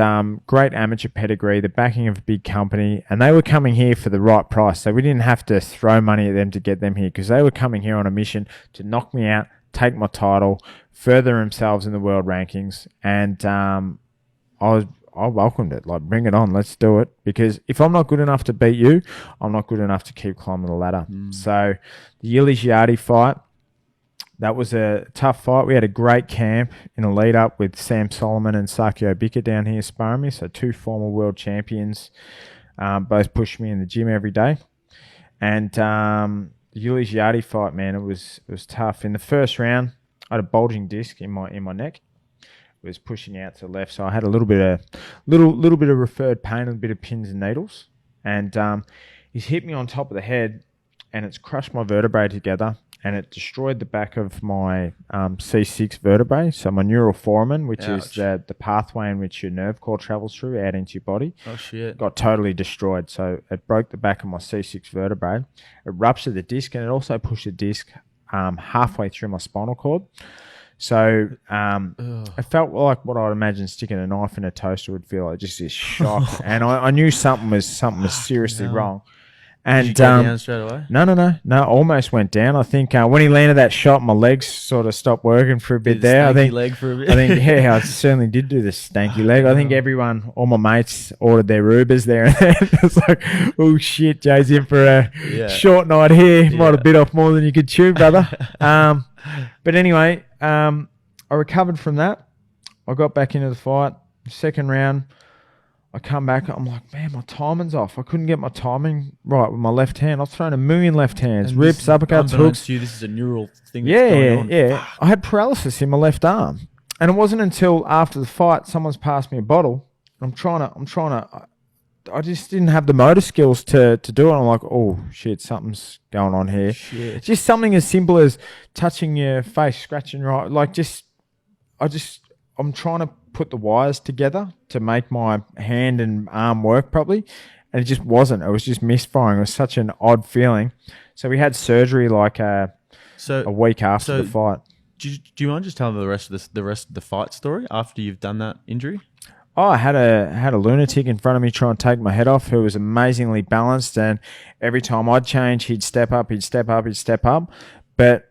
great amateur pedigree, the backing of a big company, and they were coming here for the right price. So we didn't have to throw money at them to get them here because they were coming here on a mission to knock me out, take my title, further themselves in the world rankings, and I welcomed it. Like, bring it on. Let's do it. Because if I'm not good enough to beat you, I'm not good enough to keep climbing the ladder. So the Jayde fight, that was a tough fight. We had a great camp in a lead up with Sam Solomon and Sakio Bika down here sparring me. So 2 former world champions, both pushed me in the gym every day. And the Jayde fight, man, it was tough. In the first round, I had a bulging disc in my neck. Was pushing out to the left, so I had a little bit of referred pain, a bit of pins and needles, and he's hit me on top of the head, and it's crushed my vertebrae together, and it destroyed the back of my C6 vertebrae, so my neural foramen, which is the pathway in which your nerve core travels through out into your body. Oh shit! Got totally destroyed, so it broke the back of my C6 vertebrae. It ruptured the disc, and it also pushed the disc halfway through my spinal cord. So it felt like what I'd imagine sticking a knife in a toaster would feel like, just this shock. And I knew something was seriously wrong. And did you go down straight away? No, almost went down. I think when he landed that shot, my legs sort of stopped working for a bit there. Leg for a bit. I think I certainly did do the stanky leg. I think all my mates ordered their Ubers there, and then it's like, oh shit, Jay's in for a short night here. Might have bit off more than you could chew, brother. But anyway, I recovered from that. I got back into the fight. Second round, I come back. I'm like, man, my timing's off. I couldn't get my timing right with my left hand. I've thrown a million left hands, and rips, uppercuts, hooks. This is a neural thing. Yeah. I had paralysis in my left arm, and it wasn't until after the fight someone's passed me a bottle. I'm trying to. I just didn't have the motor skills to do it. I'm like, oh shit, something's going on here. Shit. Just something as simple as touching your face, scratching your eye, like I'm trying to put the wires together to make my hand and arm work properly, and it just wasn't. It was just misfiring. It was such an odd feeling. So we had surgery like a week after the fight. Do you mind just telling the rest of the fight story after you've done that injury? Oh, I had a lunatic in front of me trying to take my head off, who was amazingly balanced, and every time I'd change, he'd step up. But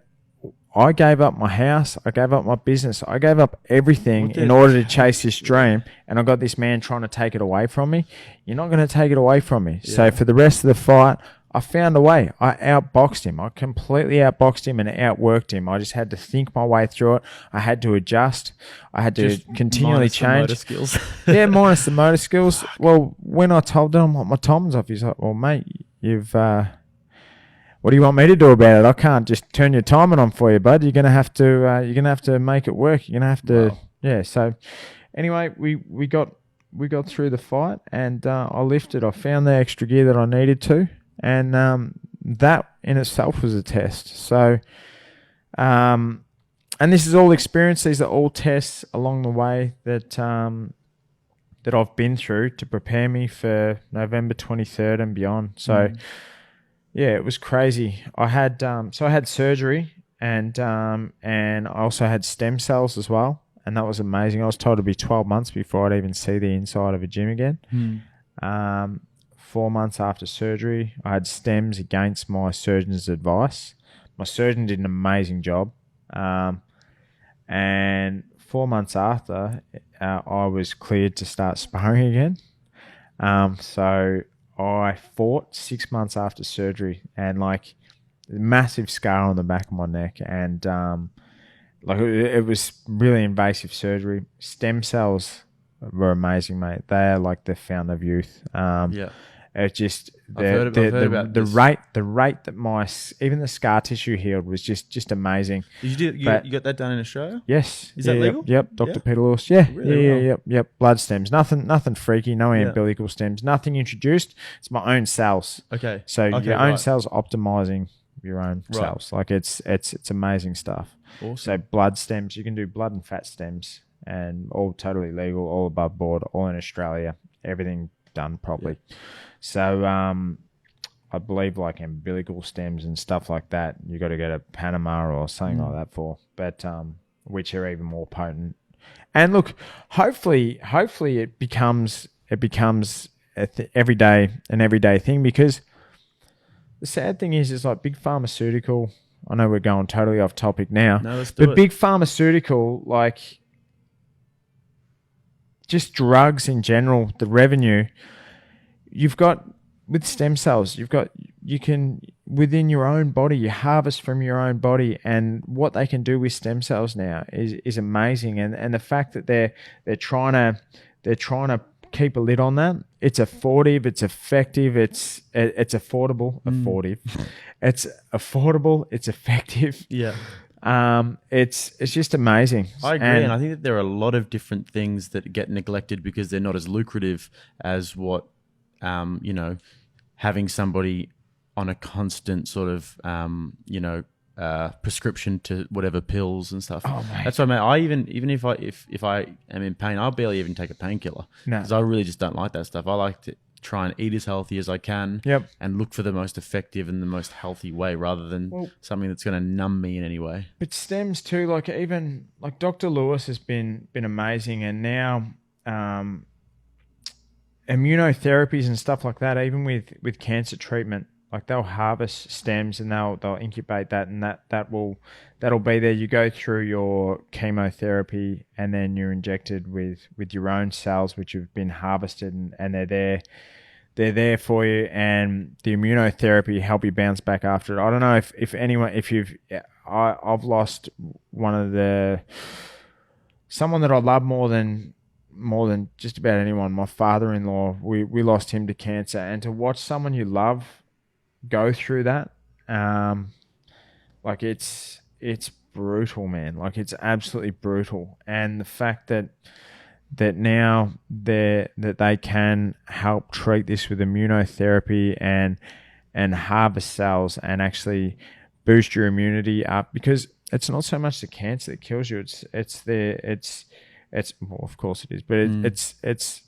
I gave up my house, I gave up my business, I gave up everything in order to chase this dream, and I got this man trying to take it away from me. You're not going to take it away from me. Yeah. So for the rest of the fight, I found a way. I outboxed him. I completely outboxed him and outworked him. I just had to think my way through it. I had to adjust. I had to continually change. Motor skills. Yeah, minus the motor skills. Well, when I told him my timing's off, he's like, "Well, mate, you've what do you want me to do about it? I can't just turn your timing on for you, bud. You're gonna have to make it work. You're gonna have to." Wow. Yeah. So anyway, we got through the fight, and I lifted. I found the extra gear that I needed to. And that in itself was a test. So, and this is all experience. These are all tests along the way that I've been through to prepare me for November 23rd and beyond. So, yeah, it was crazy. I had surgery, and I also had stem cells as well, and that was amazing. I was told to be 12 months before I'd even see the inside of a gym again. 4 months after surgery, I had stems against my surgeon's advice. My surgeon did an amazing job. And 4 months after, I was cleared to start sparring again. So I fought 6 months after surgery, and like massive scar on the back of my neck. And like it was really invasive surgery. Stem cells were amazing, mate. They are like the fountain of youth. Yeah. It's just the rate that even the scar tissue healed was just amazing. You got that done in Australia? Yes. Is that legal? Yep. Dr. Peter Lewis. Yeah. Really? Yep. Blood stems. Nothing freaky. No umbilical stems. Nothing introduced. It's my own cells. Okay. So your own cells optimizing your own cells. Like it's amazing stuff. Awesome. So blood stems. You can do blood and fat stems, and all totally legal, all above board, all in Australia. Everything done properly. Yeah. So I believe like umbilical stems and stuff like that, you got to go to Panama or something like that for, but which are even more potent. And look, hopefully it becomes an everyday thing, because the sad thing is like big pharmaceutical. I know we're going totally off topic now, but big pharmaceutical, like just drugs in general, the revenue. You've got with stem cells, you can within your own body, you harvest from your own body, and what they can do with stem cells now is amazing. And the fact that they're trying to keep a lid on that. It's affordable, it's effective, it's affordable, it's affordable, it's effective. Yeah. It's just amazing. I agree, and I think that there are a lot of different things that get neglected because they're not as lucrative as what having somebody on a constant sort of prescription to whatever pills and stuff. Oh, mate. That's what I mean. Even if I am in pain, I'll barely even take a painkiller because I really just don't like that stuff. I like to try and eat as healthy as I can, and look for the most effective and the most healthy way rather than something that's going to numb me in any way. But stems too, like even like Dr. Lewis has been amazing, and now immunotherapies and stuff like that, even with cancer treatment, like they'll harvest stems and they'll incubate that, and that'll be there. You go through your chemotherapy and then you're injected with your own cells which have been harvested, and they're there for you, and the immunotherapy help you bounce back after it. I don't know I've lost someone that I love more than just about anyone. My father-in-law, we lost him to cancer, and to watch someone you love go through that, like it's brutal, man. Like it's absolutely brutal. And the fact that now that they can help treat this with immunotherapy and harvest cells and actually boost your immunity up, because it's not so much the cancer that kills you. It's well, of course it is, but it's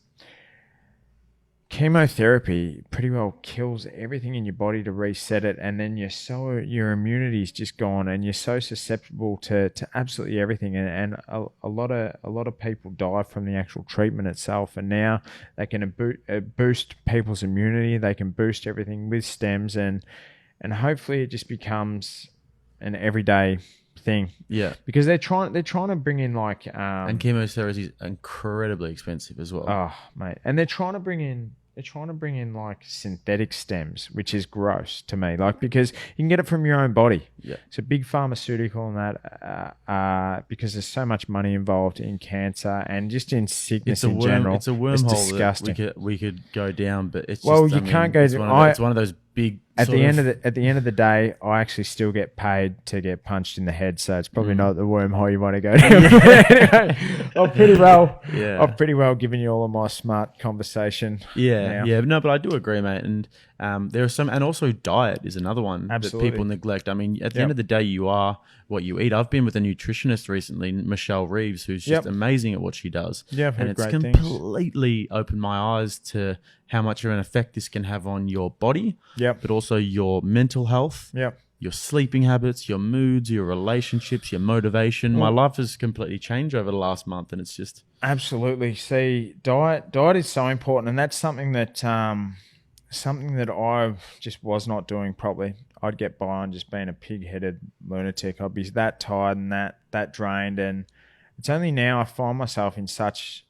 chemotherapy pretty well kills everything in your body to reset it, and then your immunity is just gone, and you're so susceptible to absolutely everything. And a lot of people die from the actual treatment itself, and now they can boost people's immunity. They can boost everything with stems, and hopefully it just becomes an everyday thing. Yeah, because they're trying to bring in like and chemotherapy is incredibly expensive as well. Oh mate, and they're trying to bring in like synthetic stems, which is gross to me. Like, because you can get it from your own body. Yeah, it's a big pharmaceutical and that because there's so much money involved in cancer and just in sickness in general. It's a wormhole that we could go down, but it's can't go. It's one of those big. At the end of the day, I actually still get paid to get punched in the head, so it's probably not the wormhole you want to go down. Anyway, I've pretty well given you all of my smart conversation. No, but I do agree, mate. And there are some, and also diet is another one that people neglect. I mean, at the end of the day, you are what you eat. I've been with a nutritionist recently, Michelle Reeves, who's just amazing at what she does. Yeah, I've heard and it's great completely opened my eyes to how much of an effect this can have on your body, but also your mental health, your sleeping habits, your moods, your relationships, your motivation. My life has completely changed over the last month, and it's just absolutely. See, diet is so important, and that's something that I just was not doing properly. I'd get by on just being a pig-headed lunatic. I'd be that tired and that drained, and it's only now I find myself in such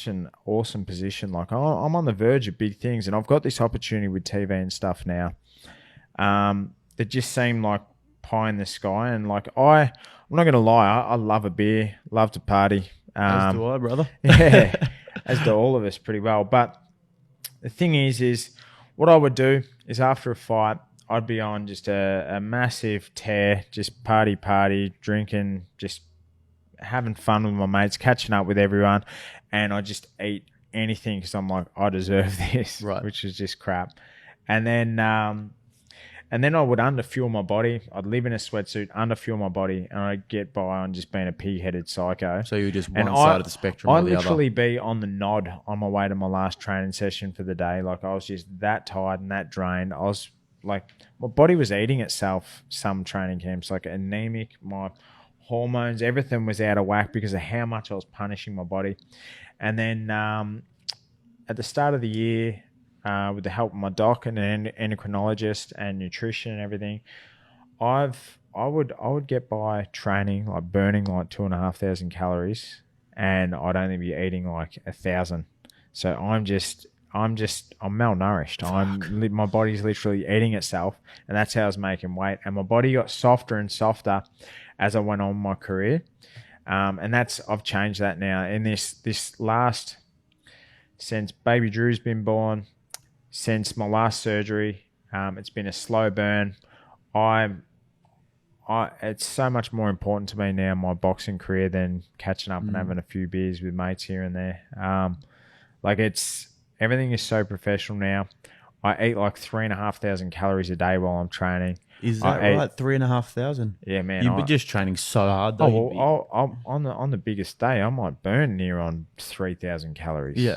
an awesome position. Like, I'm on the verge of big things, and I've got this opportunity with TV and stuff now that just seem like pie in the sky. And like, I'm not going to lie, I love a beer, love to party. As do I, brother. Yeah, as do all of us pretty well. But the thing is what I would do is after a fight, I'd be on just a massive tear, just party, drinking, just having fun with my mates, catching up with everyone, and I just eat anything because I'm like, I deserve this, right? Which is just crap. And then I would underfuel my body. I'd live in a sweatsuit, underfuel my body, and I'd get by on just being a pig-headed psycho. So you're just one side of the spectrum or the other. I'd literally be on the nod on my way to my last training session for the day. Like, I was just that tired and that drained. I was like, my body was eating itself some training camps, like anemic, my hormones, everything was out of whack because of how much I was punishing my body. And then at the start of the year, with the help of my doc and an endocrinologist and nutrition and everything, I would get by training, like burning like 2,500 calories, and I'd only be eating like 1,000. So I'm malnourished. My body's literally eating itself, and that's how I was making weight. And my body got softer and softer as I went on my career, and I've changed that now. In this last, since baby Drew's been born, since my last surgery, it's been a slow burn. It's so much more important to me now, my boxing career, than catching up and having a few beers with mates here and there. Everything is so professional now. I eat like 3,500 calories a day while I'm training. Is that right? 3,500? Yeah, man. You've been just training so hard, though. On the biggest day, I might burn near on 3,000 calories. Yeah.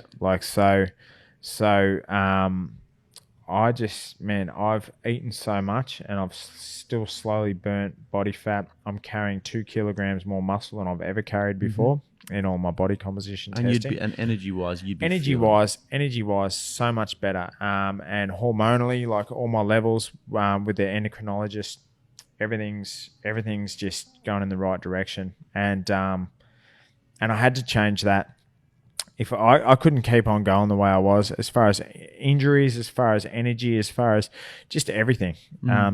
I've eaten so much, and I've still slowly burnt body fat. I'm carrying 2 kilograms more muscle than I've ever carried before in all my body composition testing. And energy-wise, energy-wise, so much better. And hormonally, like all my levels with the endocrinologist, everything's just going in the right direction. And I had to change that. If I couldn't keep on going the way I was, as far as injuries, as far as energy, as far as just everything.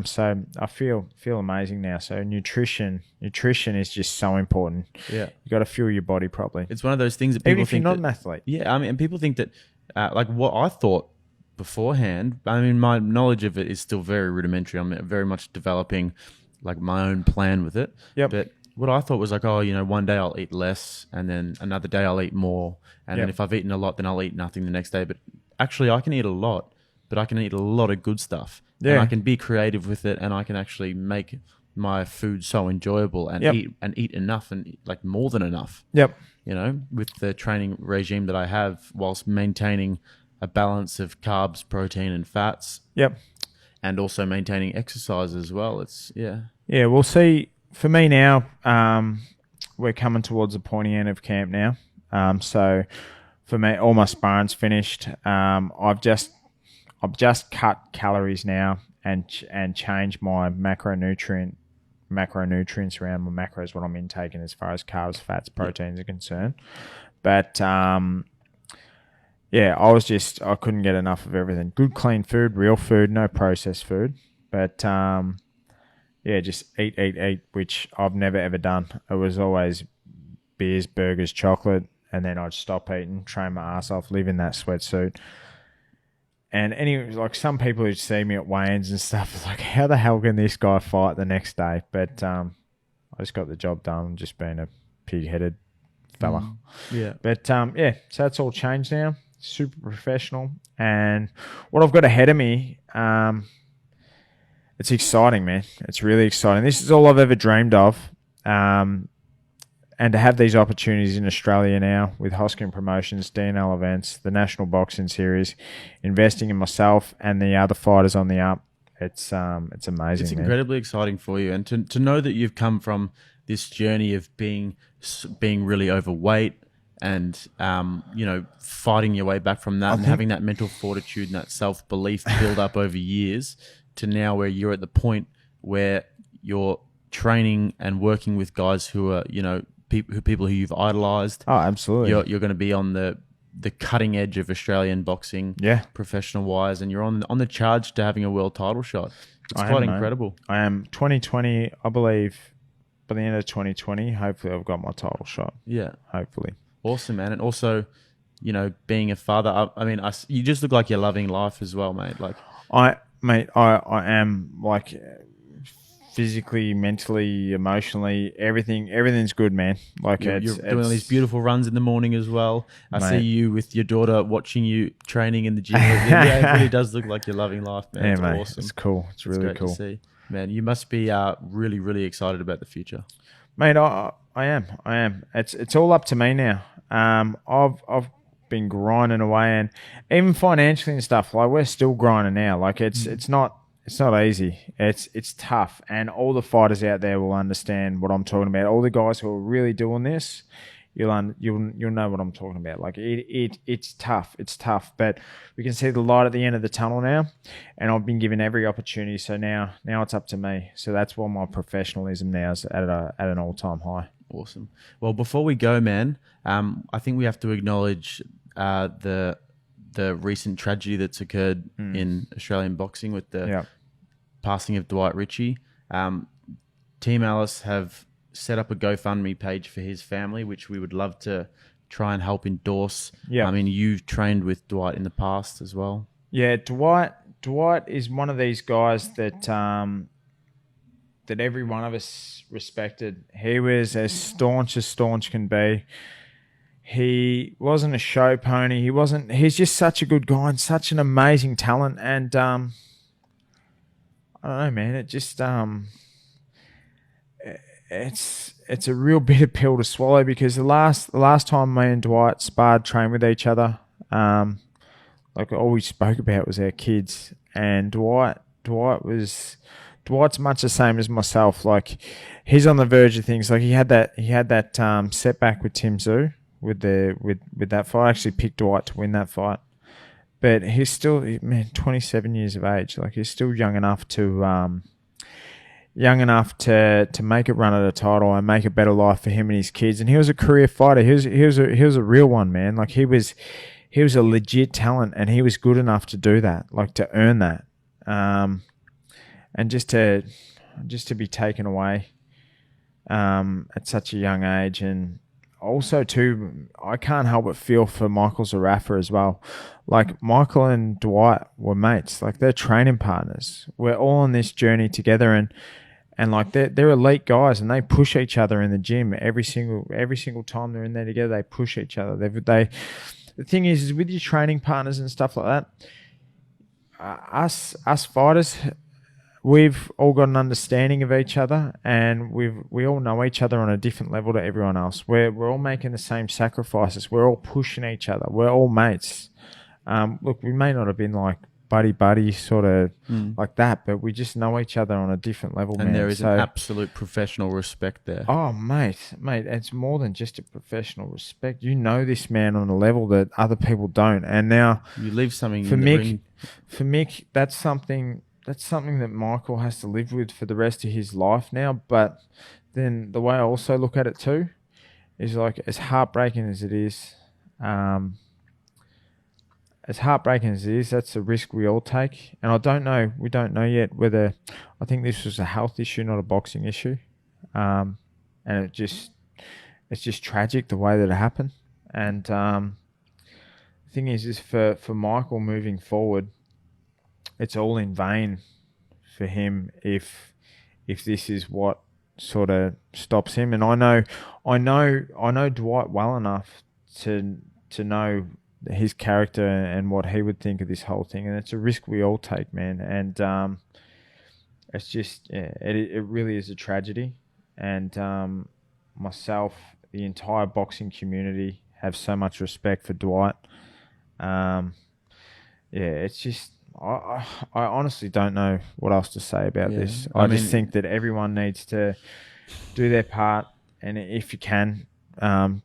So I feel amazing now. So nutrition is just so important. Yeah, you got to fuel your body properly. It's one of those things that people even if think you're not an athlete. Yeah, I mean, and people think that like what I thought beforehand. I mean, my knowledge of it is still very rudimentary. I'm very much developing like my own plan with it. Yep. But what I thought was like, oh, one day I'll eat less, and then another day I'll eat more, and then if I've eaten a lot, then I'll eat nothing the next day. But actually, I can eat a lot, but I can eat a lot of good stuff, and I can be creative with it, and I can actually make my food so enjoyable and eat enough and like more than enough. With the training regime that I have, whilst maintaining a balance of carbs, protein, and fats. And also maintaining exercise as well. We'll see. For me now, we're coming towards the pointy end of camp now. So for me, all my sparring's finished. I've just cut calories now and changed my macronutrients around my macros, what I'm intaking as far as carbs, fats, proteins are concerned. But I couldn't get enough of everything. Good, clean food, real food, no processed food. But just eat, which I've never ever done. It was always beers, burgers, chocolate, and then I'd stop eating, train my ass off, live in that sweatsuit. And anyway, like some people who see me at weigh-ins and stuff, like, how the hell can this guy fight the next day? But I just got the job done, just being a pig-headed fella. But so that's all changed now. Super professional. And what I've got ahead of me, it's exciting, man. It's really exciting. This is all I've ever dreamed of. And to have these opportunities in Australia now with Hoskin Promotions, DNL events, the National Boxing Series, investing in myself and the other fighters on the up, it's amazing. It's incredibly exciting for you, and to know that you've come from this journey of being really overweight and fighting your way back from that and having that mental fortitude and that self-belief build up over years to now where you're at the point where you're training and working with guys who are people who you've idolized. Oh, absolutely. You're going to be on the cutting edge of Australian boxing, professional wise, and you're on the charge to having a world title shot. It's quite incredible. I am 2020, I believe. By the end of 2020, hopefully I've got my title shot. Yeah, hopefully. Awesome, man. And also, being a father. You just look like you're loving life as well, mate. Like I am, like, physically, mentally, emotionally, everything's good, man. Like you're doing these beautiful runs in the morning as well. I see you with your daughter watching you training in the gym. It really does look like you're loving life, man. Yeah, it's mate. Awesome. It's cool. It's really great cool to see. Man, you must be really, really excited about the future. Mate, I am. It's all up to me now. I've been grinding away, and even financially and stuff, like, we're still grinding now. Like, it's not easy. It's tough, and all the fighters out there will understand what I'm talking about. All the guys who are really doing this, you'll know what I'm talking about. Like, it's tough. It's tough, but we can see the light at the end of the tunnel now, and I've been given every opportunity. So now it's up to me. So that's why my professionalism now is at an all-time high. Awesome. Well, before we go, man, I think we have to acknowledge the recent tragedy that's occurred in Australian boxing with the passing of Dwight Ritchie. Team Alice have set up a GoFundMe page for his family, which we would love to try and help endorse. I mean, you've trained with Dwight in the past as well. Yeah, Dwight is one of these guys that every one of us respected. He was as staunch can be. He wasn't a show pony. He's just such a good guy and such an amazing talent. And I don't know, man. It just it's a real bitter pill to swallow, because the last time me and Dwight sparred, trained with each other, like, all we spoke about was our kids. And Dwight's much the same as myself. Like, he's on the verge of things. Like, he had that setback with Tim Tszyu. With that fight, I actually picked Dwight to win that fight, but he's still, man, 27 years of age. Like, he's still young enough to make it run at a title and make a better life for him and his kids. And he was a career fighter. He was a real one, man. Like, he was a legit talent, and he was good enough to do that, like, to earn that, and just to be taken away at such a young age. And also, too, I can't help but feel for Michael Zarafa as well. Like, Michael and Dwight were mates. Like, they're training partners. We're all on this journey together, and And like they're elite guys, and they push each other in the gym every single time they're in there together. They push each other. The thing is with your training partners and stuff like that, us fighters, we've all got an understanding of each other, and we all know each other on a different level to everyone else. We're all making the same sacrifices. We're all pushing each other. We're all mates. Look, we may not have been like buddy sort of like that, but we just know each other on a different level, and man. There is an absolute professional respect there. Oh, mate, it's more than just a professional respect. You know this man on a level that other people don't, and now you leave something for in the ring. For Mick, that's something that Michael has to live with for the rest of his life now. But then the way I also look at it too is like, as heartbreaking as it is, that's a risk we all take. And we don't know yet whether, I think this was a health issue, not a boxing issue. And it's just tragic the way that it happened. And the thing is for Michael moving forward, it's all in vain for him if this is what sort of stops him. And I know Dwight well enough to know his character and what he would think of this whole thing, and it's a risk we all take, man. And it's just it really is a tragedy. And myself, the entire boxing community, have so much respect for Dwight. It's just I honestly don't know what else to say about this. I just think that everyone needs to do their part, and if you can,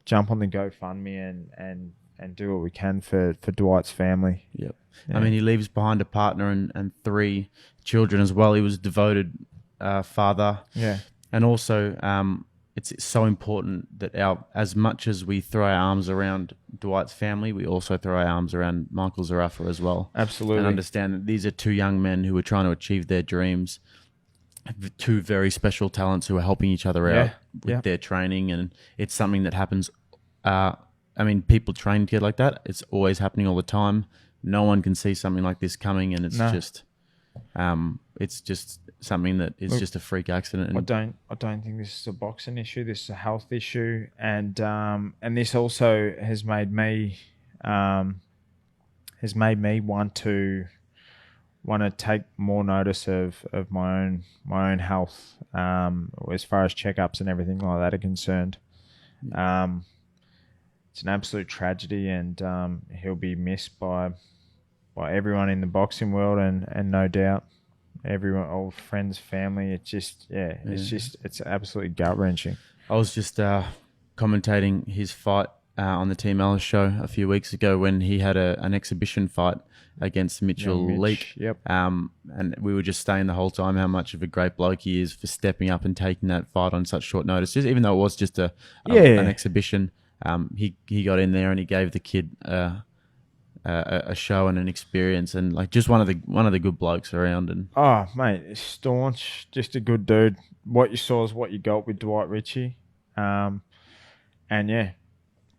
jump on the GoFundMe and do what we can for Dwight's family. Yep. Yeah. I mean, he leaves behind a partner and 3 children as well. He was a devoted father. Yeah. And also, it's so important that as much as we throw our arms around Dwight's family, we also throw our arms around Michael Zarafa as well. Absolutely. And understand that these are 2 young men who are trying to achieve their dreams. 2 very special talents who are helping each other out with their training. And it's something that happens. I mean, people train together like that. It's always happening all the time. No one can see something like this coming, and it's just something that is just a freak accident. And I don't think this is a boxing issue. This is a health issue, and this also has made me want to take more notice of my own health, as far as checkups and everything like that are concerned. It's an absolute tragedy, and he'll be missed by everyone in the boxing world, and no doubt everyone, old friends, family. It's absolutely gut-wrenching. I was just commentating his fight on the Team Ellis show a few weeks ago when he had an exhibition fight against Mitchell Leak. Yep. And we were just saying the whole time how much of a great bloke he is for stepping up and taking that fight on such short notice, even though it was just an exhibition. He got in there and he gave the kid a show and an experience, and like just one of the good blokes around. And oh mate, staunch, just a good dude. What you saw is what you got with Dwight Ritchie, and yeah,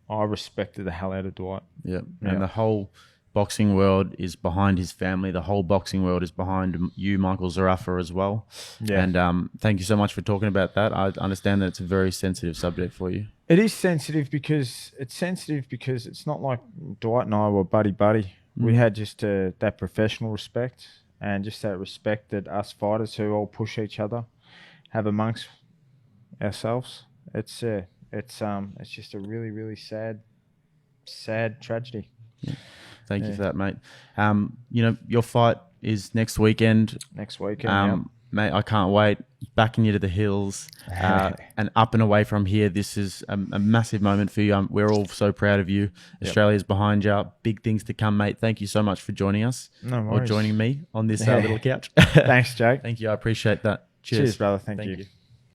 I respected the hell out of Dwight. Yeah, and the whole boxing world is behind his family. The whole boxing world is behind you, Michael Zarafa, as well. Yeah. And thank you so much for talking about that. I understand that it's a very sensitive subject for you. It is sensitive because it's not like Dwight and I were buddy. We had just that professional respect, and just that respect that us fighters who all push each other have amongst ourselves. It's just a really, really sad tragedy. Yeah. Thank you for that, mate. Your fight is next weekend. Mate, I can't wait. Backing you to the hills and up and away from here. This is a massive moment for you. We're all so proud of you. Australia's behind you. Big things to come, mate. Thank you so much for joining us. No worries. Or joining me on this little couch. Thanks, Jake. Thank you. I appreciate that. Cheers, brother. Thank you.